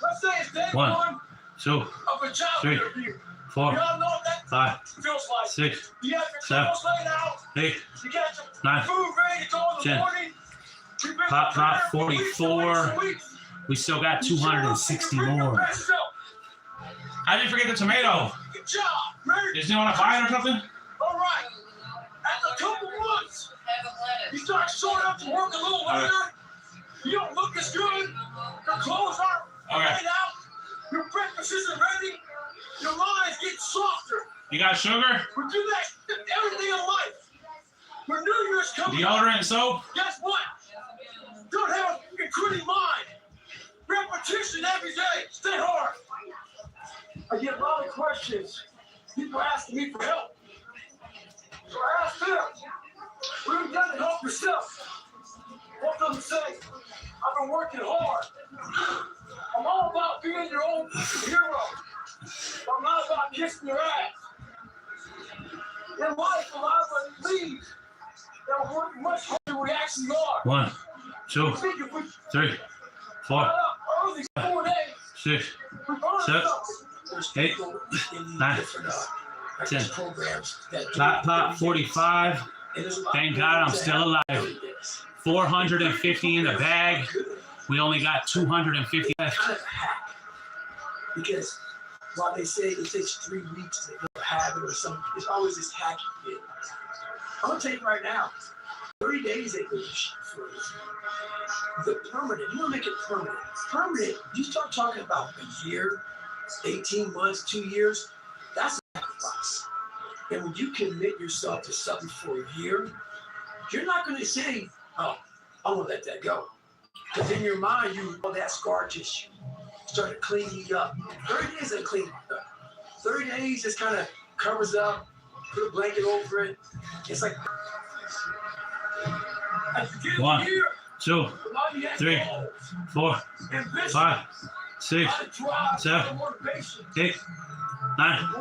let's say it's day 1, one 2, of a job 3, interview. 4, You all know what that 5, feels like. 6, You have your 7, clothes laid out. 8, You got your 9, food ready to go in the 10. morning. You've been Pop, prepared pop, for weeks and 44. weeks and weeks. We still got You show up and 260 you bring your more. best self. I didn't forget the tomato. Good job. Ready? Did you want to buy it or something? All right. After a couple months, you start showing up to work a little later. You don't look as good. Your clothes aren't laid out. Your breakfast isn't ready. Your mind's getting softer. You got sugar? We do that in everything in life. When New Year's coming up, Deodorant and soap? guess what? Don't have a quitting mind. Repetition every day. Stay hard. I get a lot of questions. People asking me for help. So I asked them, what have you done to help yourself? What of them say, I've been working hard. I'm all about being your own hero. I'm not about kissing your ass. In life, a lot of us leave. They're working much harder than we actually are. 1, 2, I think if we 3, 4, got up early 4 days, 6, we learn 7, something. 8, 9, 10. Pop, 45. Thank God I'm still alive. 450 in the bag. We only got 250 left. Kind of a hack. Because while they say it takes 3 weeks to build a habit or something, it's always this hacky bit. I'm gonna tell you right now, 30 days ain't gonna for you. The permanent, you wanna make it permanent. Permanent, you start talking about a year, 18 months, 2 years, that's a sacrifice. And when you commit yourself to something for a year, you're not gonna say, oh, I'm gonna let that go. Because in your mind, you know that scar tissue started cleaning up. 30 days ain't cleaning up. 30 days just kind of covers up, put a blanket over it. It's like 1, 2, 3, 4, 5, 6, 7, 8, 9,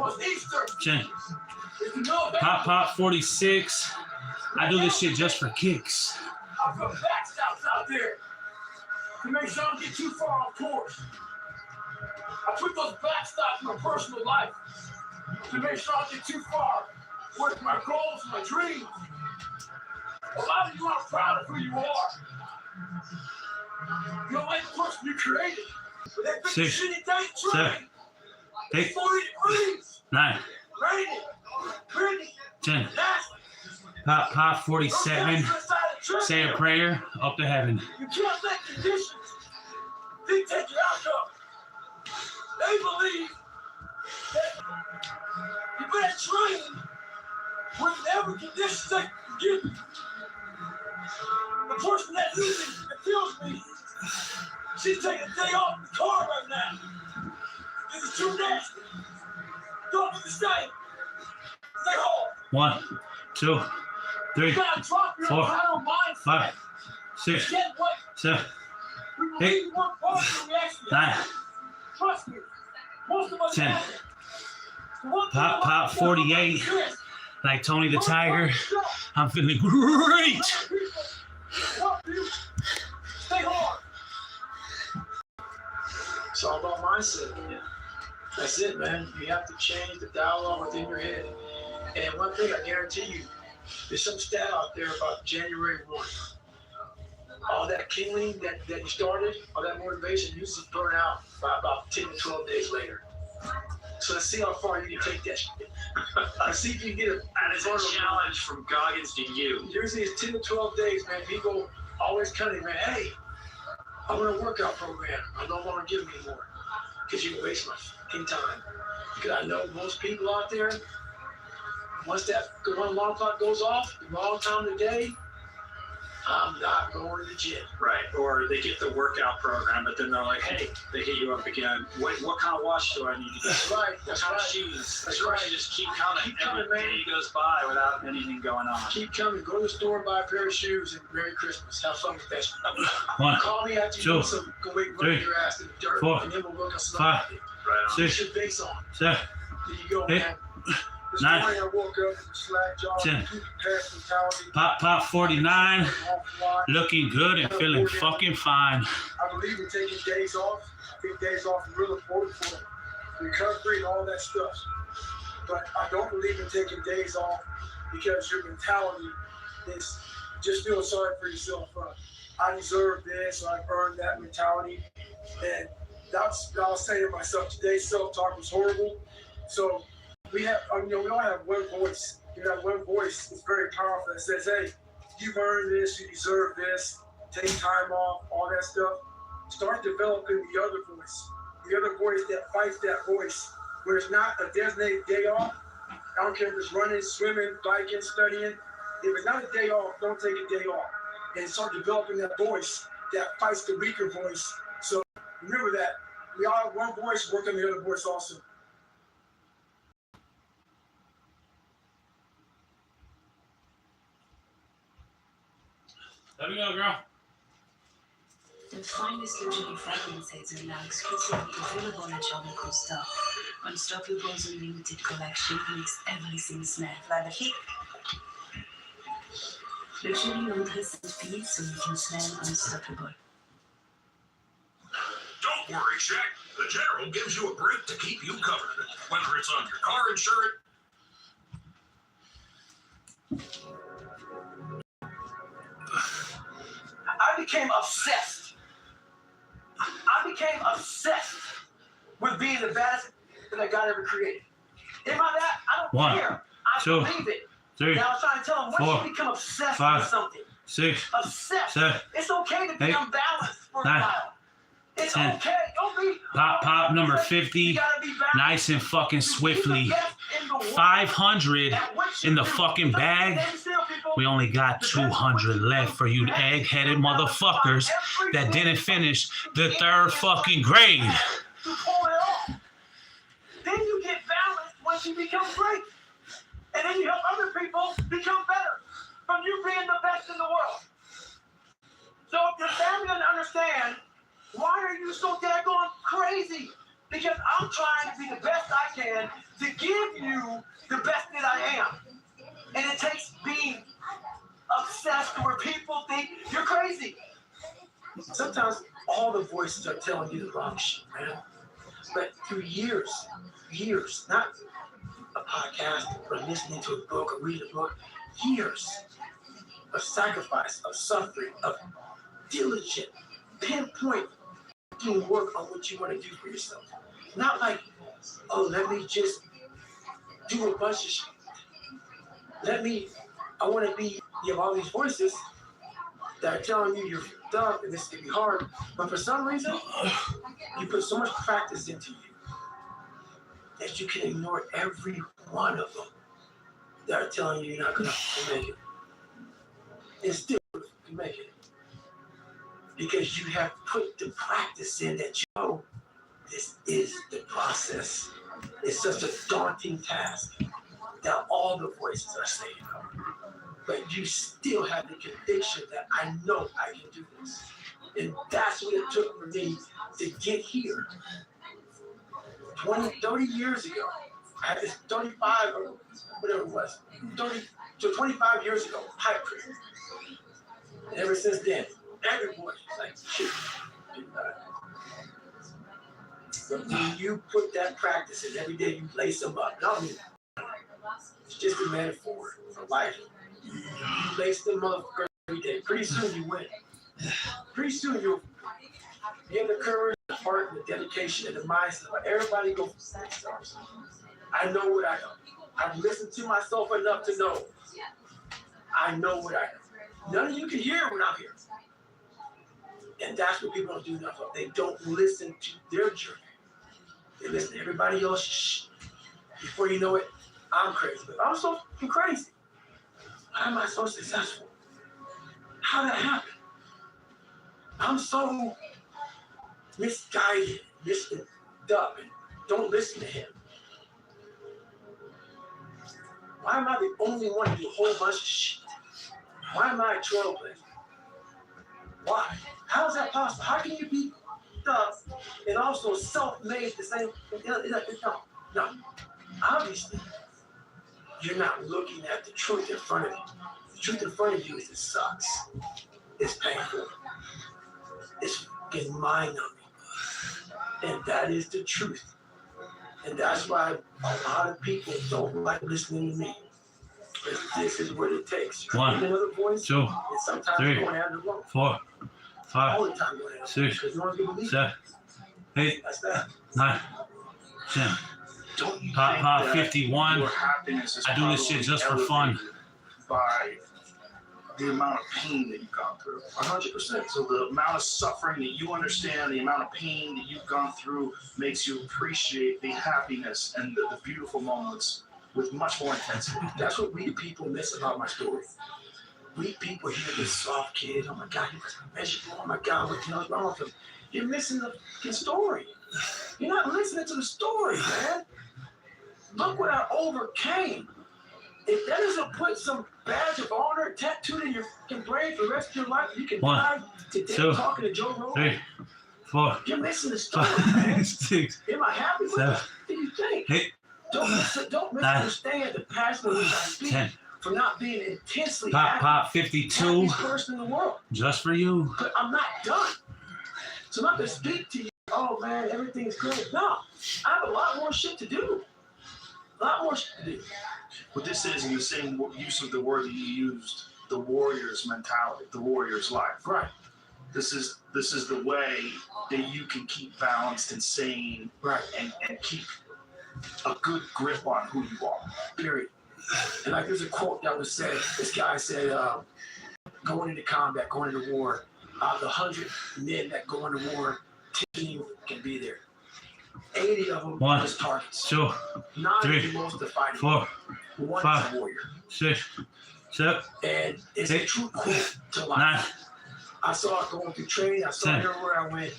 10. Pop, 46. I do this shit just for kicks. I put backstops out there to make sure I don't get too far off course. I put those backstops in my personal life to make sure I don't get too far with my goals and my dreams. A lot of you aren't proud of who you are. You don't like the person you created. But that big 6, shitty day 7, 8, 40 degrees. 9, Raining. 10. Pop, 47. Say a prayer up to heaven. You can't let conditions dictate your outcome. They believe that you better train with whatever conditions they can give you. The person that usually feels me, she's taking a day off in the car right now. This is too nasty. Don't do the same. Stay home. 1, 2, 3, You gotta drop your 4, entire mindset. 5, 6, Get what 7, we believe 8, you work harder than we actually 9, have. Trust me. Most of us 10. have it. The one thing about Pop, 48. is this. Like Tony the Tiger. I'm feeling great. Help you. Stay hard. It's all about mindset. That's it, man. You have to change the dialogue within your head. And one thing I guarantee you, there's some stat out there about January 1. All that kindling that you started, all that motivation, you just burn out by about 10 to 12 days later. So let's see how far you can take that shit. Let's see if you can get it. And it's a challenge from Goggins to you. Usually it's 10 to 12 days, man. People always come in, man, hey, I want a workout program. I don't want to give me anymore. Because you waste my fucking time. Because I know most people out there, once that one alarm clock goes off, the wrong time of the day, I'm not going to the gym. Right. Or they get the workout program, but then they're like, hey, they hit you up again. What kind of watch do I need to get? That's right. That's what kind right. of shoes? That's Of course, right. you just keep coming. Keep coming, Every man. day goes by without anything going on. Keep coming. Go to the store, buy a pair of shoes, and Merry Christmas. Have fun with that shit. 1, Call me after you 2, do some, go wait, run 3, your ass in the dirt, 4, and then we'll work on some 5, other thing. Right on. Get 6, your face on. 7, There you go, 8, man. This 9, morning I woke up with a slack jaw, 10. past mentality. Pop 49, looking good and feeling fucking fine. I believe in taking days off. I think days off are real important for recovery and all that stuff. But I don't believe in taking days off because your mentality is just feeling sorry for yourself. I deserve this, I've earned that mentality. And that's what I was saying to myself. Today's self-talk was horrible. So we have, we all have one voice. You have one voice that's very powerful that says, hey, you've earned this, you deserve this, take time off, all that stuff. Start developing the other voice that fights that voice, where it's not a designated day off. I don't care if it's running, swimming, biking, studying. If it's not a day off, don't take a day off. And start developing that voice that fights the weaker voice. So remember that. We all have one voice, work on the other voice also. There we go, girl. The finest luxury fragrances are now exclusively available at Charlie Costa. Unstoppable's unlimited collection makes everything smell like the heat. Luxury Eau speed so you can smell unstoppable. Don't worry, Shaq. The General gives you a break to keep you covered, whether it's on your car insurance. I became obsessed. With being the baddest that God ever created. Am I that? I don't 1, care. I 2, believe it. 3, Now I was trying to tell him, once 4, you become obsessed 5, with something, 6, obsessed, 7, it's okay to be 8, unbalanced for a 9, while. It's 10. okay. Don't be. Pop number You 50, gotta be balanced. nice and fucking swiftly. Be the best in the world 500 at what you in the do. fucking bag. Stand still, people. We only got 200 left for you egg-headed motherfuckers that didn't finish the 3rd fucking grade. To pull it off. Then you get balanced once you become great. And then you help other people become better from you being the best in the world. So if your family doesn't understand, why are you so daggone crazy? Because I'm trying to be the best I can to give you the best that I am. And it takes being obsessed where people think you're crazy. Sometimes all the voices are telling you the wrong shit, man. But through years, not a podcast or listening to a book or reading a book, years of sacrifice, of suffering, of diligent, pinpoint doing work on what you want to do for yourself. Not like, oh, let me just do a bunch of shit. I want to be, you have all these voices that are telling you you're fucked up and this can be hard, but for some reason, you put so much practice into you that you can ignore every one of them that are telling you you're not gonna make it. And still you can make it. Because you have put the practice in that you know this is the process. It's such a daunting task that all the voices are saying. But you still have the conviction that I know I can do this. And that's what it took for me to get here. 30 years ago, I had this 35 or whatever it was, 30 to 25 years ago, pipe dream. And ever since then, every voice is like, shit, But when you put that practice in every day, you lace them up. I mean, it's just a metaphor for life. You lace them up every day. Pretty soon you win. Pretty soon you have the courage, the heart, the dedication, and the mindset. Everybody go for stars. I know what I know. I've listened to myself enough to know. I know what I know. None of you can hear what I'm hearing. And that's what people don't do enough of. They don't listen to their journey. They listen to everybody else. Shh. Before you know it, I'm crazy. But I'm so fucking crazy. How am I so successful? How did that happen? I'm so misguided, misted up, and don't listen to him. Why am I the only one to do a whole bunch of shit? Why am I a trailblazer? Why? How is that possible? How can you be tough and also self-made at the same? No. Obviously, you're not looking at the truth in front of you. The truth in front of you is it sucks. It's painful. It's fucking mind-numbing. And that is the truth. And that's why a lot of people don't like listening to me. Because this is what it takes. One, another voice, 2, 3, 4, 5, 6, 7, 8, 9, 10. Don't you Pop, think pop, that 51. your happiness is I do this shit just for fun. By the amount of pain that you've gone through. 100%. So the amount of suffering that you understand, the amount of pain that you've gone through makes you appreciate the happiness and the beautiful moments with much more intensity. That's what we people miss about my story. We people hear this soft kid, oh my God, he was miserable, oh my God, what the hell's wrong with him? You're missing the story. You're not listening to the story, man. Look what I overcame. If that doesn't put some badge of honor tattooed in your fucking brain for the rest of your life, you can die today 2, talking to Joe Rogan. 3, 4, You're missing the story, 5, man. 6, Am I happy with 7, it? What do you think? 8, Don't misunderstand the passion with which I speak 10. for not being intensely Pop, happy. pop, 52. Happiest person in the world. Just for you. But I'm not done. So I'm not gonna speak to you, oh man, everything's good. No, I have a lot more shit to do. A lot more shit to do. What this is in the same use of the word that you used, the warrior's mentality, the warrior's life. Right. This is the way that you can keep balanced and sane, Right. and keep a good grip on who you are. Period. And like there's a quote that was said, this guy said, going into combat, going into war, out of the 100 men that go into war, 10 can be there. 80 of them 1, is targets. 2, 9 3, is the most defining. 4, 1 5, is a warrior. 6, 7, And it's 8, a true quote to life. 9. I saw it going through training. I saw it 10. everywhere I went.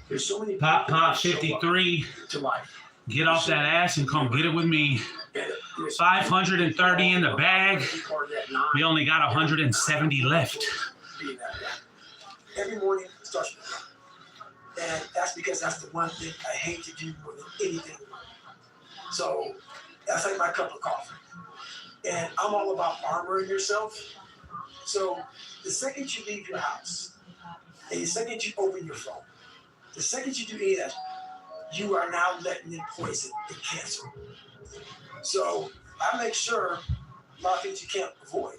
There's so many Pop, people pop, that show up 53. to life. Get off that ass and come get it with me. And there's 530 in the bag. part of that 9 We only got 170 left. being that guy. Every morning starts with me. And that's because that's the one thing I hate to do more than anything. So that's like my cup of coffee. And I'm all about armoring yourself. So the second you leave your house, and the second you open your phone, the second you do any of that, you are now letting in poison and cancer. So I make sure a lot of things you can't avoid.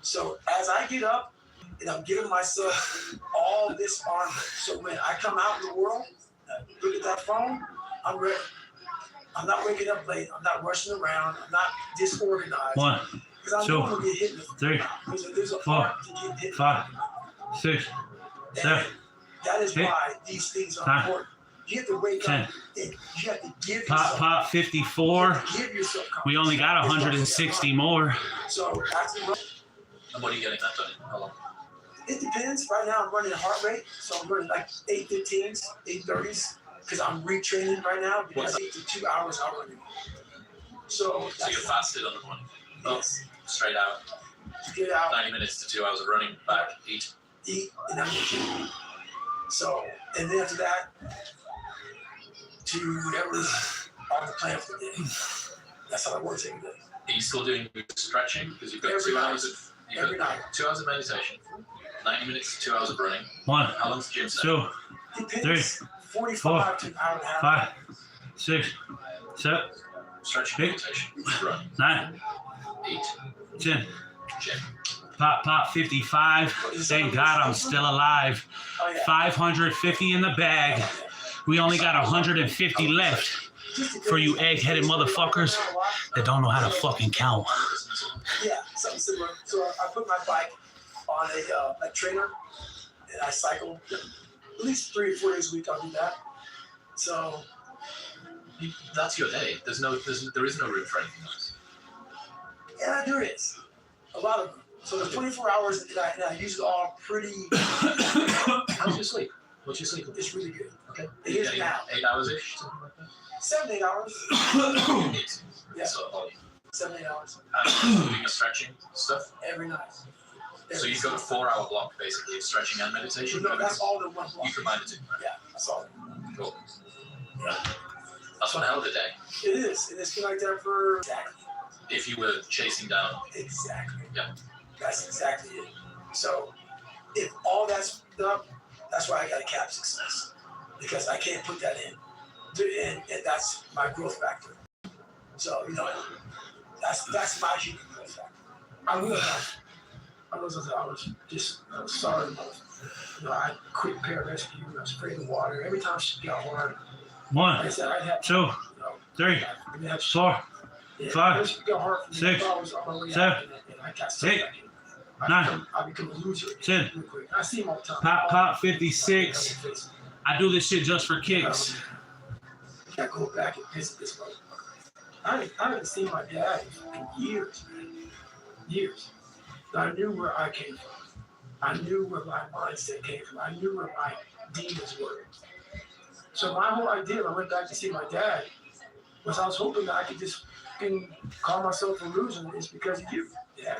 So as I get up, and I'm giving myself all this armor. So when I come out in the world, look at that phone, I'm ready. I'm not waking up late. I'm not rushing around. I'm not disorganized. 1, Because I 2, know I'm going to get hit in the 3, there's a 4, art to get hit. 5, 6, 7, And that is 8, why these things are 9, important. You have to wake 10. up and you have to give Pop, yourself. pop, 54. Give yourself confidence. We only got 160 more. So that's And what are you getting that done in? How long? it depends. Right now I'm running a heart rate, so I'm running like 8:15s, 8:30s, because I'm retraining right now because 8 to 2 hours out running. So So you're fasted on the morning. Yes. Straight out. Get out, 90 minutes to 2 hours of running, back, eat. eat, and I'm gonna So, and then after that, to whatever's on the plan for the day. That's how I work every day. Are you still doing stretching? Because you've got Every 2 night. hours of Every night. 2 hours of meditation, 90 minutes to 2 hours of running. 1, How long's the gym set? 2, Depends. 45 to an hour and a half. 5, 6, 7, Stretching 8, meditation. Run. 9, 8. 10. Gym. Pop 55. Thank God I'm still alive. Oh, yeah. 550 in the bag. We only got 150 left for you egg-headed motherfuckers that don't know how to fucking count. Yeah, something similar. So I put my bike on a trainer, and I cycle at least 3 or 4 days a week. I'll do that. So That's your day. There is no room for anything else. yeah, there is a lot of them. So there's 24 hours, and I use it all pretty. How's your sleep? What's your sleep? It's really good. Okay. It is now. 8 hours ish, something like that. 7, 8 hours. 8. Yeah. So volume. 7, 8 hours Doing your stretching stuff. every night. So you've got a 4-hour block basically of stretching and meditation. No, that's all in one block. You combine the two. Yeah, that's all. Cool. Yeah. That's one hell of a day. It is. And it's been like that for exactly. If you were chasing down. Exactly. Yeah. That's exactly it. So if all that's done, that's why I got to cap success, because I can't put that in, and that's my growth factor. So that's my human growth factor. I was just sorry, I quit pararescue. I was afraid of water. Every time she got hard, 1, like I said, I'd have 2, 3, 4, 5, 6, 7, 8, 9, I become a loser. 10. Real quick. I see him all the time. Pop 56. I do this shit just for kicks. I go back and visit this motherfucker. I haven't seen my dad in years, man. Years. I knew where I came from. I knew where my mindset came from. I knew where my demons were. So my whole idea when I went back to see my dad was I was hoping that I could just call myself a loser. It's because of you, Dad.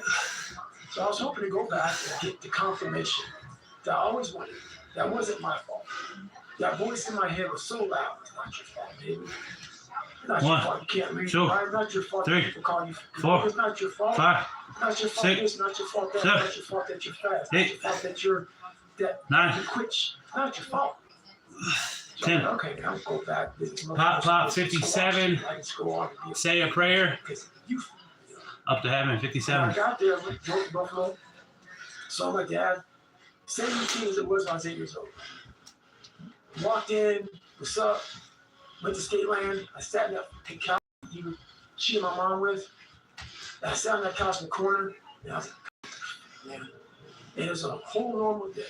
So I was hoping to go back and get the confirmation that I always wanted. That wasn't my fault. That voice in my head was so loud. It's not your fault, baby. It's not your fault. You can't read. Two, It's not your fault. 3, People call you. 4, It's not your fault. 5, It's not your fault. 6, It's not your fault. That. It's 7, not your fault that you're fast. It's 8, not your fault that you're that 9, you quit. It's not your fault. So 10. Okay, I'll go back. Pop 57. I just go on and be Say a prayer. because you. Up to heaven, When I 57. got there, I went to Buffalo. Saw my dad. Same routine as it was when I was 8 years old. Walked in. What's up? Went to State Land. I sat in that couch he was cheating my mom with. And I sat on that couch in the corner. And I was like, man. And it was a whole normal day.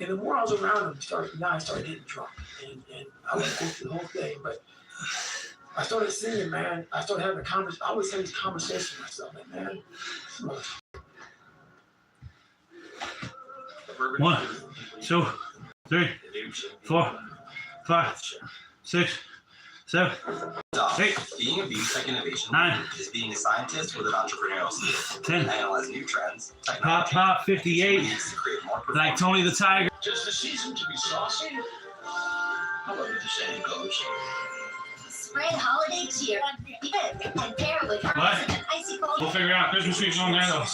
And the more I was around him, I started getting drunk. And I wouldn't go through the whole thing, but I started singing, man. I started having a conversation. I always had these conversations with myself, like, man, this motherfucker. 1, 2, 3, 4, 5, 6, 7, 8, Being a beauty tech innovation 9, is being a scientist with an entrepreneurial skill. 10. Analyze new trends, technology, Pop 58. to create more Like performance. Tony the Tiger. Just the season to be saucy? However the saying goes. Spread holiday cheer. Even and pair with What? an icy cold. We'll figure out Christmas trees on there though.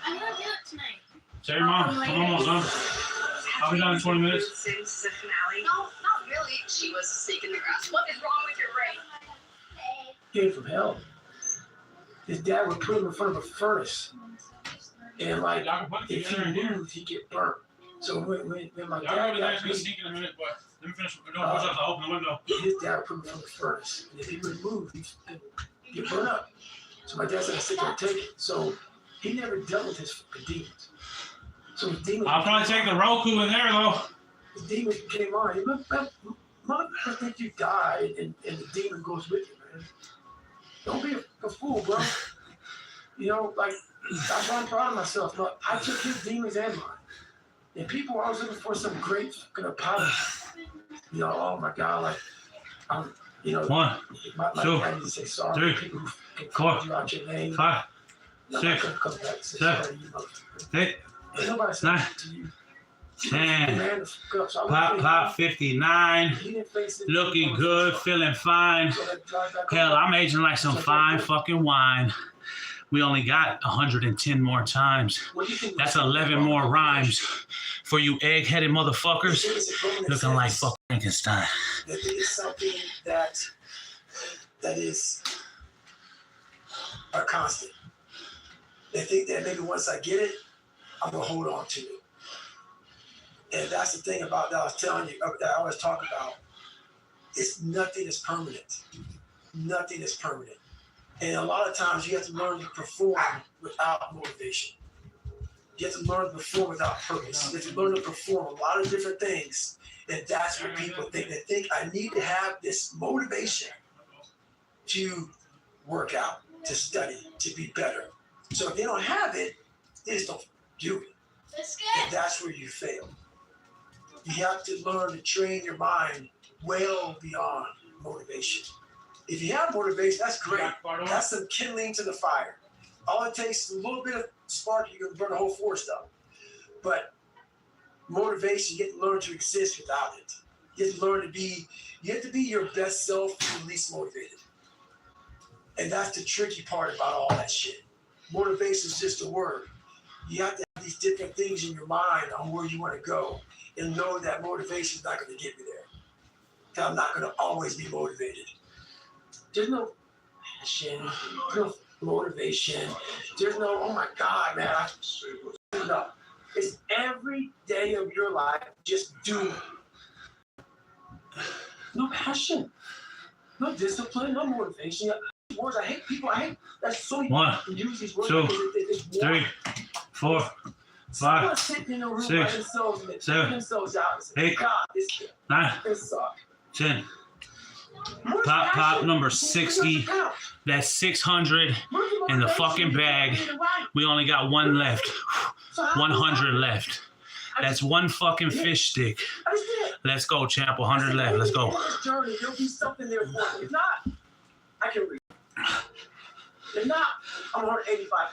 I'm gonna do it tonight. Tell your mom, I'm almost done. I'll be done in 20 minutes. Since the finale. No, not really. She was a snake in the grass. What is wrong with your brain? Came from hell. His dad would put him in front of a furnace. And like, if he moved, he'd get burnt. So when my dad got beat, sneak in a minute, but let me finish. No, push up, I'll open the window. his dad would put him in front of the furnace. And if he would move, he'd get burnt up. So my dad said, sit there and take it. So he never dealt with his fucking demons. So his demons. I'll probably take the Roku in there though. His demons came on. Motherfucker think you died and the demon goes with you, man. Don't be a fool, bro. Like, that's why I'm proud of myself. Look, I took his demons and mine. And people are always looking for some great fucking apology. Oh my God, like, 1, my 2, dad used to say sorry 3, to people who can 4, call you out your name. 5, I'm 6, not gonna come back and say 7, sorry, you motherfucker. 8, Ain't nobody said 9, that to you. 10. Man, the fuck up. So I Pop 59. he didn't face it. Looking good, feeling fine. So I drive back Hell, home. I'm aging like some fine fucking wine. We only got 110 more times. What do you think? That's 11 more rhymes for you egg-headed motherfuckers looking like fucking think it's time. They think it's something that is a constant. They think that maybe once I get it, I'm gonna hold on to it. And that's the thing about that I was telling you, that I always talk about. Nothing is permanent. Nothing is permanent. And a lot of times you have to learn to perform without motivation. You have to learn to perform without purpose. You have to learn to perform a lot of different things. And that's what people think. They think I need to have this motivation to work out, to study, to be better. So if they don't have it, they just don't do it. And that's where you fail. You have to learn to train your mind well beyond motivation. If you have motivation, that's great. That's some kindling to the fire. All it takes is a little bit of spark, you can burn the whole forest up. But motivation, you have to learn to exist without it. You have to learn to be, you have to be your best self and least motivated. And that's the tricky part about all that shit. Motivation is just a word. You have to have these different things in your mind on where you want to go and know that motivation is not going to get me there. Because I'm not going to always be motivated. There's no passion, no motivation. There's no, oh my God, man. No. It's every day of your life just doing it. No passion, no discipline, no motivation. Words, I hate people. I hate that so many people use these words. 2, 3, 4, 5, 6, 7, 8, 9, 10. Pop number 60. That's 600 in the fucking bag. We only got one left. 100 left. That's one fucking fish stick. Let's go, champ. 100 left. Let's go. There'll be something there for you. If not, I can read. If not, I'm 185.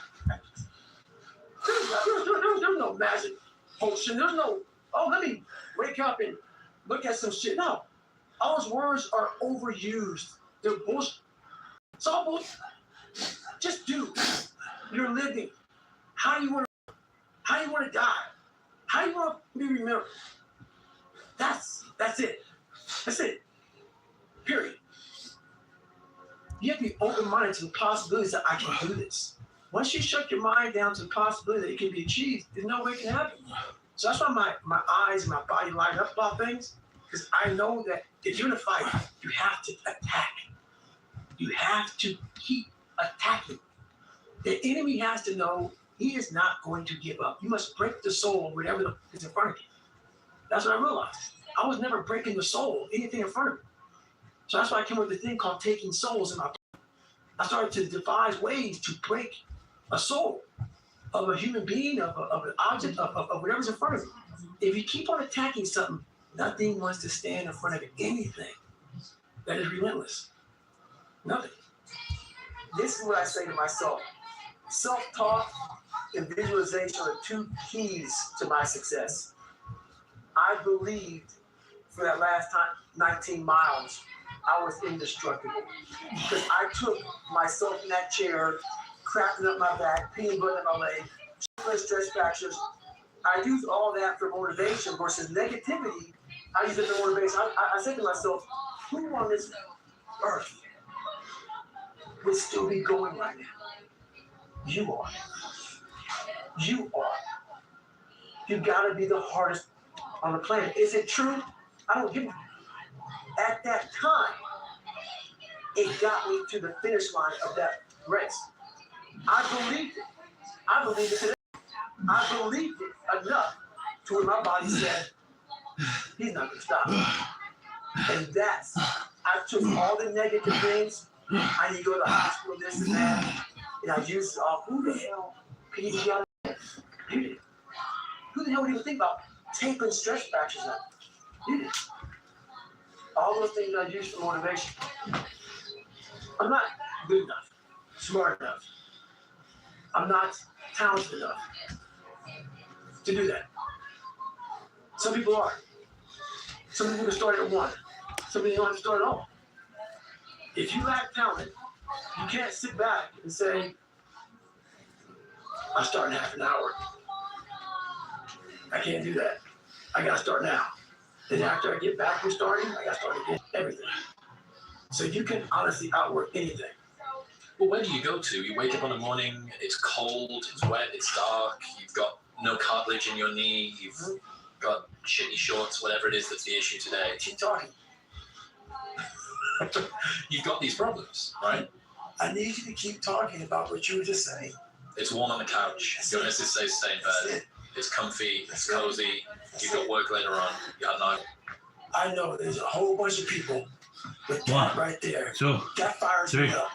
There's no magic potion. There's no, oh, let me wake up and look at some shit. No. All those words are overused. They're bullshit. It's all bullshit. Just do. You're living. How do you want to die? How do you want to be remembered? That's it. That's it. Period. You have to be open-minded to the possibilities that I can do this. Once you shut your mind down to the possibility that it can be achieved, there's no way it can happen. So that's why my eyes and my body light up about things, because I know that if you're in a fight, you have to attack. You have to keep attacking. The enemy has to know he is not going to give up. You must break the soul of whatever is in front of you. That's what I realized. I was never breaking the soul of anything in front of me. So that's why I came up with a thing called taking souls in my body. I started to devise ways to break a soul of a human being, of an object, of whatever's in front of you. If you keep on attacking something, nothing wants to stand in front of anything that is relentless. Nothing. This is what I say to myself. Self-talk and visualization are 2 keys to my success. I believed for that last time, 19 miles, I was indestructible. Because I took myself in that chair, crapping up my back, peanut butter in my leg, stretch fractures. I used all that for motivation versus negativity. I used it for motivation. I said to myself, who on this earth would still be going right now? You are. You are. You gotta be the hardest on the planet. Is it true? I don't give a. At that time, it got me to the finish line of that race. I believed it. I believe it today. I believed it enough to where my body said, he's not gonna stop. And that's, I took all the negative things. I need to go to the hospital, this and that. And I used it all. Who the hell can you be out of there? Who the hell would even think about taping stretch fractures up? You did. All those things I use for motivation. I'm not good enough, smart enough. I'm not talented enough to do that. Some people are. Some people can start at 1. Some people don't have to start at all. If you lack talent, you can't sit back and say, I start in half an hour. I can't do that. I gotta start now. Then after I get back from starting, I got to start again, everything. So you can honestly outwork anything. Well, where do you go to? You wake up in the morning, it's cold, it's wet, it's dark, you've got no cartilage in your knee, you've got shitty shorts, whatever it is that's the issue today. Keep talking. You've got these problems, right? I need you to keep talking about what you were just saying. It's warm on the couch, your missus stays stay in bed, it's comfy, it's cozy, you've got work later on, you have no... I know there's a whole bunch of people with that right there. That fires me up.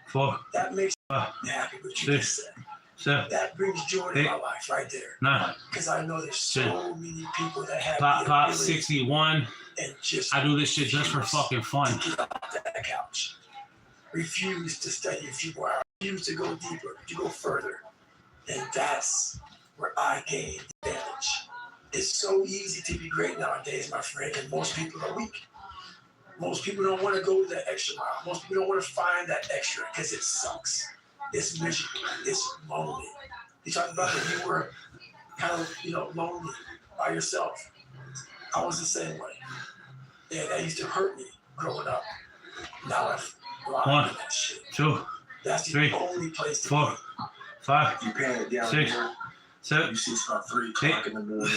4. That makes me happy what you just said. 7. That brings joy to my life right there. 9. Because I know there's so many people that have Pop 61. And just I do this shit just for fucking fun. Get off that couch. Refuse to study a few more hours. Refuse to go deeper, to go further. And that's where I gain advantage. It's so easy to be great nowadays, my friend, and most people are weak. Most people don't want to go that extra mile. Most people don't want to find that extra because it sucks. It's miserable. It's lonely. You talked about that you were kind of, lonely by yourself. I was the same way. And that used to hurt me growing up. Now I've lost that shit. 2. That's the 3. only place to 4. be. 5. You pan it down 6. here, 7. you see it's about 3 o'clock in the morning.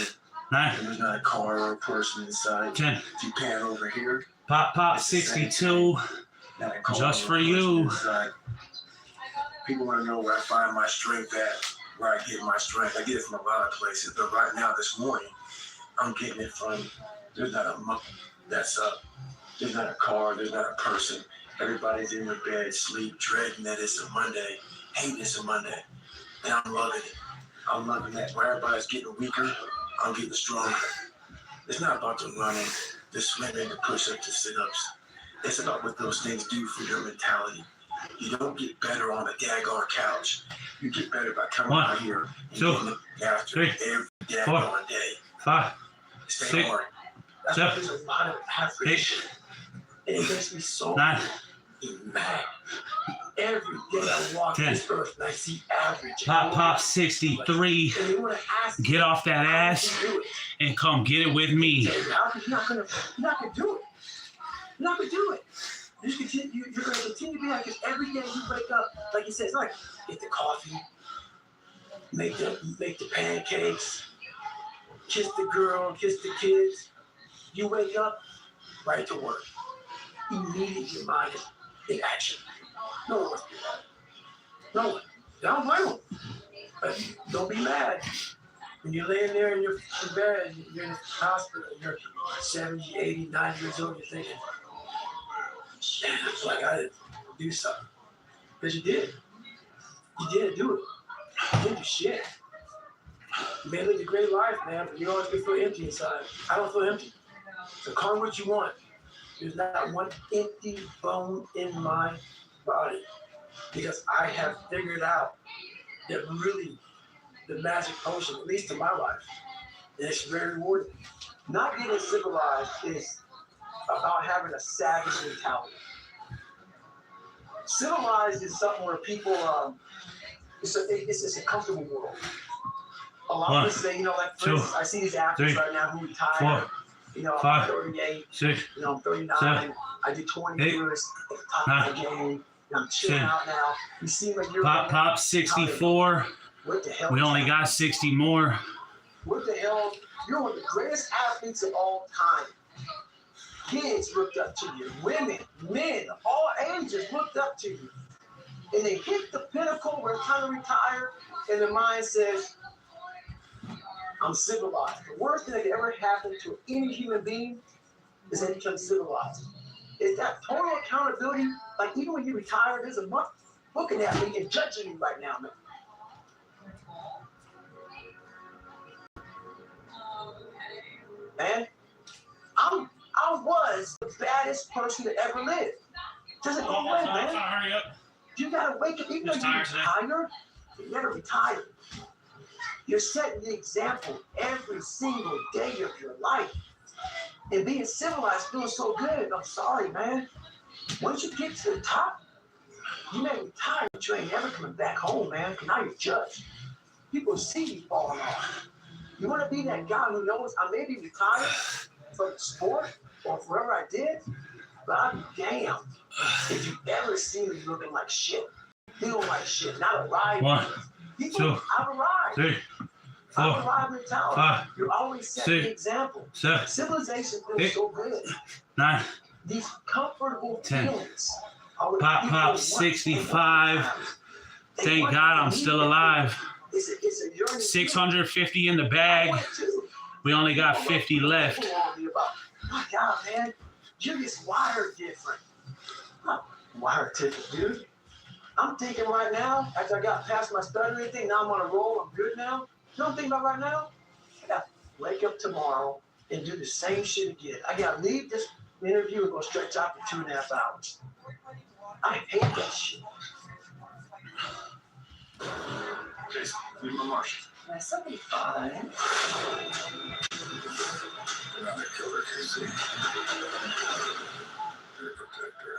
9. And there's not a car or a person inside. 10. If you pan over here, Pop 62. Just for you. People want to know where I find my strength at, where I get my strength. I get it from a lot of places, but right now, this morning, I'm getting it from, there's not a month that's up. There's not a car, there's not a person. Everybody's in their bed, sleep, dreading that it's a Monday, hating it's a Monday. And I'm loving it. I'm loving that. Where everybody's getting weaker, I'm getting stronger. It's not about the running, the swimming, the push-ups, the sit-ups. It's about what those things do for your mentality. You don't get better on a daggone couch. You get better by coming out here and 2, getting it after 3, every 4, daggone day. 5, Stay 6, hard. That's 7, why there's a lot of average. And it makes me so 9, mad. Every day I walk 10. this earth and I see average. Pop 63. And they want to ask Get off that ass and come get it with me. You're not gonna do it. You're not gonna do it. You're gonna continue to be like this every day you wake up. Like you said, it's like get the coffee, make the pancakes, kiss the girl, kiss the kids. You wake up, right to work. Immediately your mind is in action. No one wants to do that. No one. Don't blame them. But don't be mad. When you're laying there in your bed, you're in the hospital, you're 70, 80, 90 years old, you're thinking, man, I feel like I didn't do something. Because you did. You did do it. You did do shit. You may live a great life, man, but you always feel empty inside. I don't feel empty. So call it what you want. There's not one empty bone in my body. Because I have figured out that really the magic potion, at least in my life, and it's very rewarding. Not getting civilized is about having a savage mentality. Civilized is something where people, it's a comfortable world. A lot of us say, like, for instance, I see these athletes right now who retire. 4, I'm 38, 6, I'm 39, 7, I did 20 8, years at the top of my game. I'm chilling 10. out now. You seem like you're Pop 64. What the hell? We only got 60 more. What the hell? You're one of the greatest athletes of all time. Kids looked up to you. Women, men, all ages looked up to you. And they hit the pinnacle where it's time to retire, and their mind says, I'm civilized. The worst thing that could ever happen to any human being is they become civilized. Is that total accountability? Like, even when you retire, there's a month looking at me and judging me right now, man. Man, I was the baddest person that ever lived. Doesn't go away, man. Hurry up. You gotta wake up, even though you're retired, you never retired. You're setting the example every single day of your life. And being civilized feels so good. I'm sorry, man. Once you get to the top, you may retire, but you ain't ever coming back home, man. Because now you're judged. People see you falling off. You want to be that guy who knows I may be retired, from the sport or whatever I did, but I'd be damned if you ever see me looking like shit, feeling like shit, not arrived. 1, 2, I've arrived. 3, 4, I've arrived mentality. 5, You're always setting the example. 7, Civilization feels 8, so good. 9, These comfortable 10. feelings. Are what Pop, people pop, want 65. They Thank want God to I'm believe still it. alive. It's a yearning 650 in the feeling. I bag. want it too. We only got 50 left. People want to be about, my God, man, you're just wired different. I'm wired different, dude. I'm thinking right now, after I got past my stuttering thing, now I'm on a roll, I'm good now. You know what I'm thinking about right now? I got to wake up tomorrow and do the same shit again. I got to leave this interview and go stretch out for 2.5 hours. I hate that shit. Jason, leave my Martian. That's something fun. Another killer, Casey. You're a protector.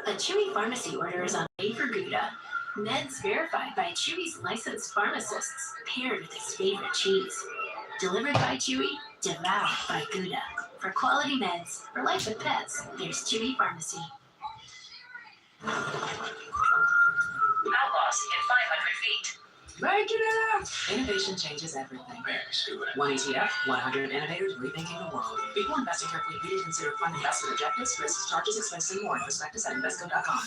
A Chewy pharmacy order is on way for Gouda. Meds verified by Chewy's licensed pharmacists, paired with his favorite cheese. Delivered by Chewy, devoured by Gouda. For quality meds, for life with pets, there's Chewy Pharmacy. Outlaws in 500 feet. Make it up! Innovation changes everything. Very stupid. One ETF, 100 innovators rethinking the world. Before investing carefully, please consider fund investment objectives, risks, charges, expenses, and more. Prospectus at Invesco.com.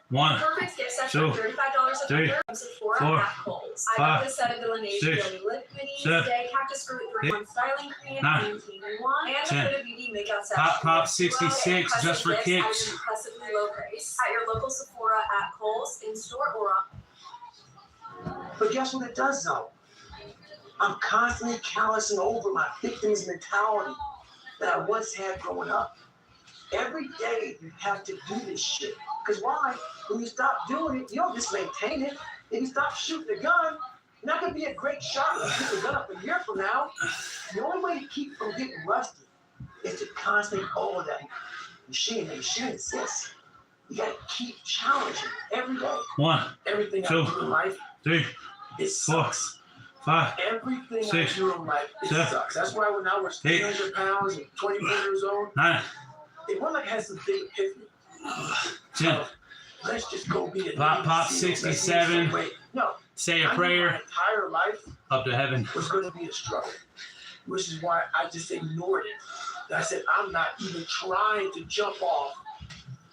One, Perfect gift set 2, for $35 a 3, from Sephora 4, at Kohl's. I 5, got this set of Delaney 6, Daily Lip Minis, 7, Day Cactus Fruit 3-in-1 styling cream, 9, 18-in-1, and 10. the Huda Beauty makeout set. Pop, pop, 66 just for At kicks. an impressively low price at your local Sephora at Kohl's, in store or on. But guess what it does though? I'm constantly callousing over my victim's mentality that I once had growing up. Every day you have to do this shit. Because why? When you stop doing it, you don't just maintain it. If you stop shooting the gun, you're not going to be a great shot and shoot the gun up a year from now. The only way to keep from getting rusty is to constantly over that machine. The machine is this. You got to keep challenging every day. 1, Everything 2, I do in life, 3, it 4, sucks. 5, Everything 6, I do in life, it 7, sucks. That's why when I was 8, 300 pounds and 24 years old, 9, it wasn't like I had some big epiphany. 10. Let's just go be a Pop, Navy pop, SEAL. Let's lose 67. some weight. No, Say a I knew prayer. my entire life Up to heaven. was going to be a struggle, which is why I just ignored it. I said, I'm not even trying to jump off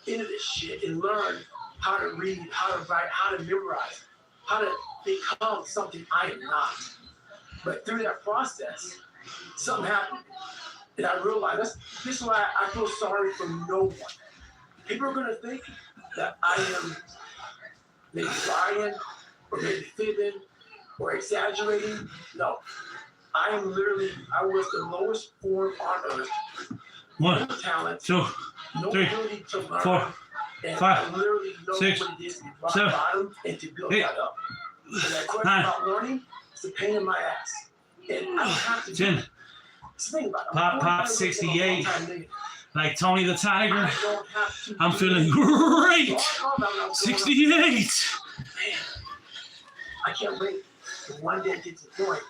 into this shit and learn how to read, how to write, how to memorize, how to become something I am not. But through that process, something happened. And I realized this is why I feel sorry for no one. People are going to think that I am maybe lying or maybe fibbing or exaggerating. No. I was the lowest form on earth. 1, No talent, 2, no 3, ability to learn. 4, and 5, I literally know 6, what it is to be rock 7, bottom and to build 8, that up. And that question 9, about learning is a pain in my ass. And I don't have to 10. think about it. Pop, pop, 68. Like Tony the Tiger. I don't have to I'm do feeling it. great. So I thought about when I was growing up, 68. man, I can't wait to one day get to the point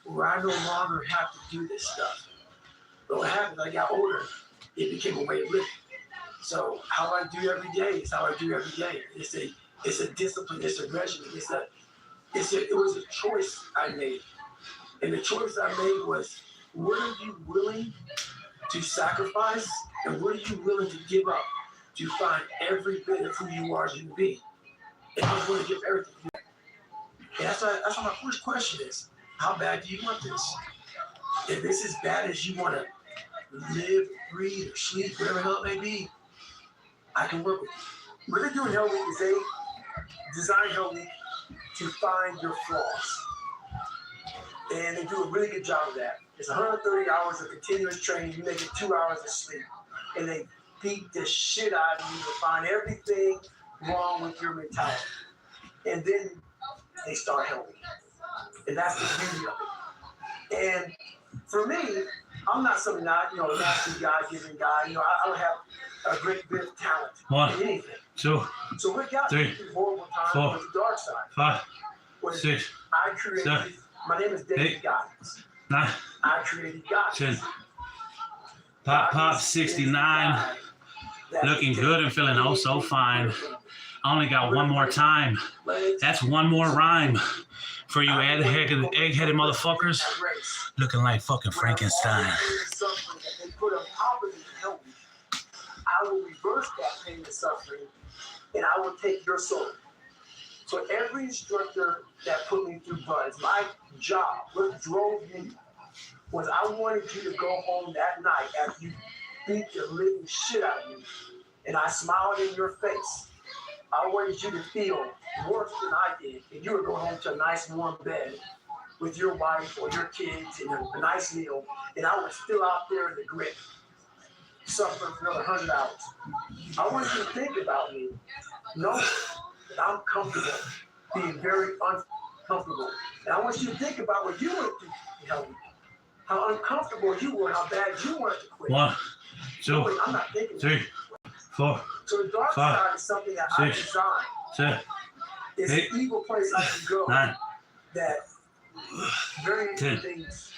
where I no longer have to do this stuff. But what happened, I got older, it became a way of living. So how I do every day is how I do every day. It's a discipline, it's a regimen, it was a choice I made. And the choice I made was, what are you willing to sacrifice and what are you willing to give up to find every bit of who you are as a human being? And I was willing to give everything. And that's why my first question is, how bad do you want this? If it's as bad as you want to live, breathe, or sleep, whatever the hell it may be, I can work with you. What they're doing Hell Week is they design Hell Week to find your flaws. And they do a really good job of that. It's 130 hours of continuous training. You make it 2 hours of sleep. And they beat the shit out of you to find everything wrong with your mentality. And then they start helping. And that's the beauty of it. And for me, I'm not some nasty God-given guy. I don't have a great bit of talent One, in anything. 2, So what got 3, me through horrible times 4, was the dark side. 5, Was 6, I created. 7, My name is David 8, Goggins. 9, I created Goggins. 10. Pop 69. Looking good and feeling oh so fine. I only got one more time. That's one more rhyme for you egg-headed motherfuckers. Looking like fucking Frankenstein. I will reverse that pain and suffering, and I will take your soul. So every instructor that put me through buttons, my job, what drove me, was I wanted you to go home that night after you beat the living shit out of me, and I smiled in your face. I wanted you to feel worse than I did, and you would go home to a nice warm bed with your wife or your kids and a nice meal, and I was still out there in the grit, suffering for another 100 hours. I want you to think about me, know that I'm comfortable being very uncomfortable. And I want you to think about what you went through, how uncomfortable you were, how bad you wanted to quit. 1, 2, I'm not thinking 3, 4, so the dark 5, side is something that I 6, designed. 7, It's 8, an evil place I can go 9, that very 10. things.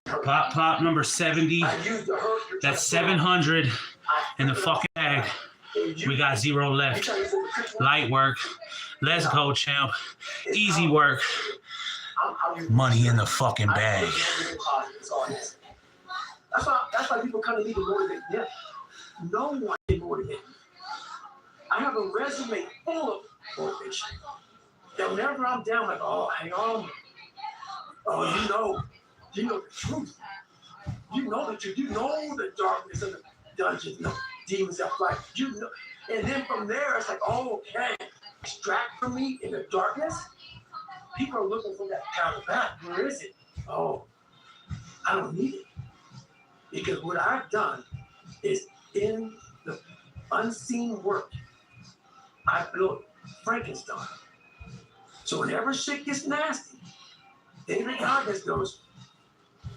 Pop number 70. I used to hurt your That's 700 in the fucking bag. We got 0 left. Light work. Let's go, champ. Easy work. Money in the fucking bag. That's why people come to me to motivate them. No one can motivate me. I have a resume full of motivation. That whenever I'm down, like, oh, hang on. Oh, you know the truth. You know the truth. You know the darkness of the dungeon. You know, demons that fight. You know. And then from there, it's like, oh, okay. Extract from me in the darkness. People are looking for that power back. Where is it? Oh, I don't need it. Because what I've done is in the unseen work, I built Frankenstein. So whenever shit gets nasty, David Goggins goes,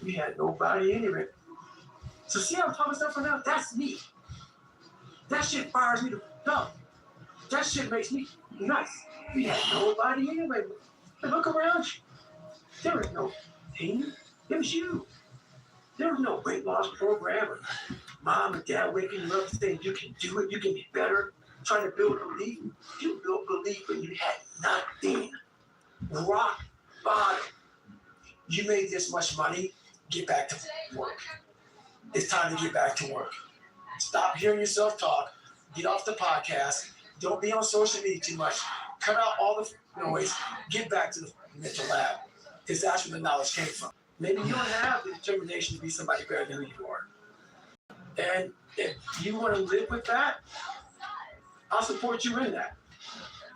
we had nobody anyway. So see how I'm talking stuff right now? That's me. That shit fires me to dump. That shit makes me nice. We had nobody anyway. But look around you. There was no team. It was you. There was no weight loss program or mom and dad waking you up saying you can do it, you can be better, trying to build belief. You built belief when you had nothing. Rock bottom. You made this much money, get back to work. It's time to get back to work. Stop hearing yourself talk. Get off the podcast. Don't be on social media too much. Cut out all the noise. Get back to the mental lab. Because that's where the knowledge came from. Maybe you don't have the determination to be somebody better than who you are. And if you want to live with that, I'll support you in that.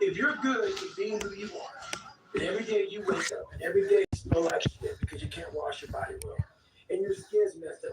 If you're good at being who you are, and every day you wake up, and every day you smell like shit because you can't wash your body well, and your skin's messed up,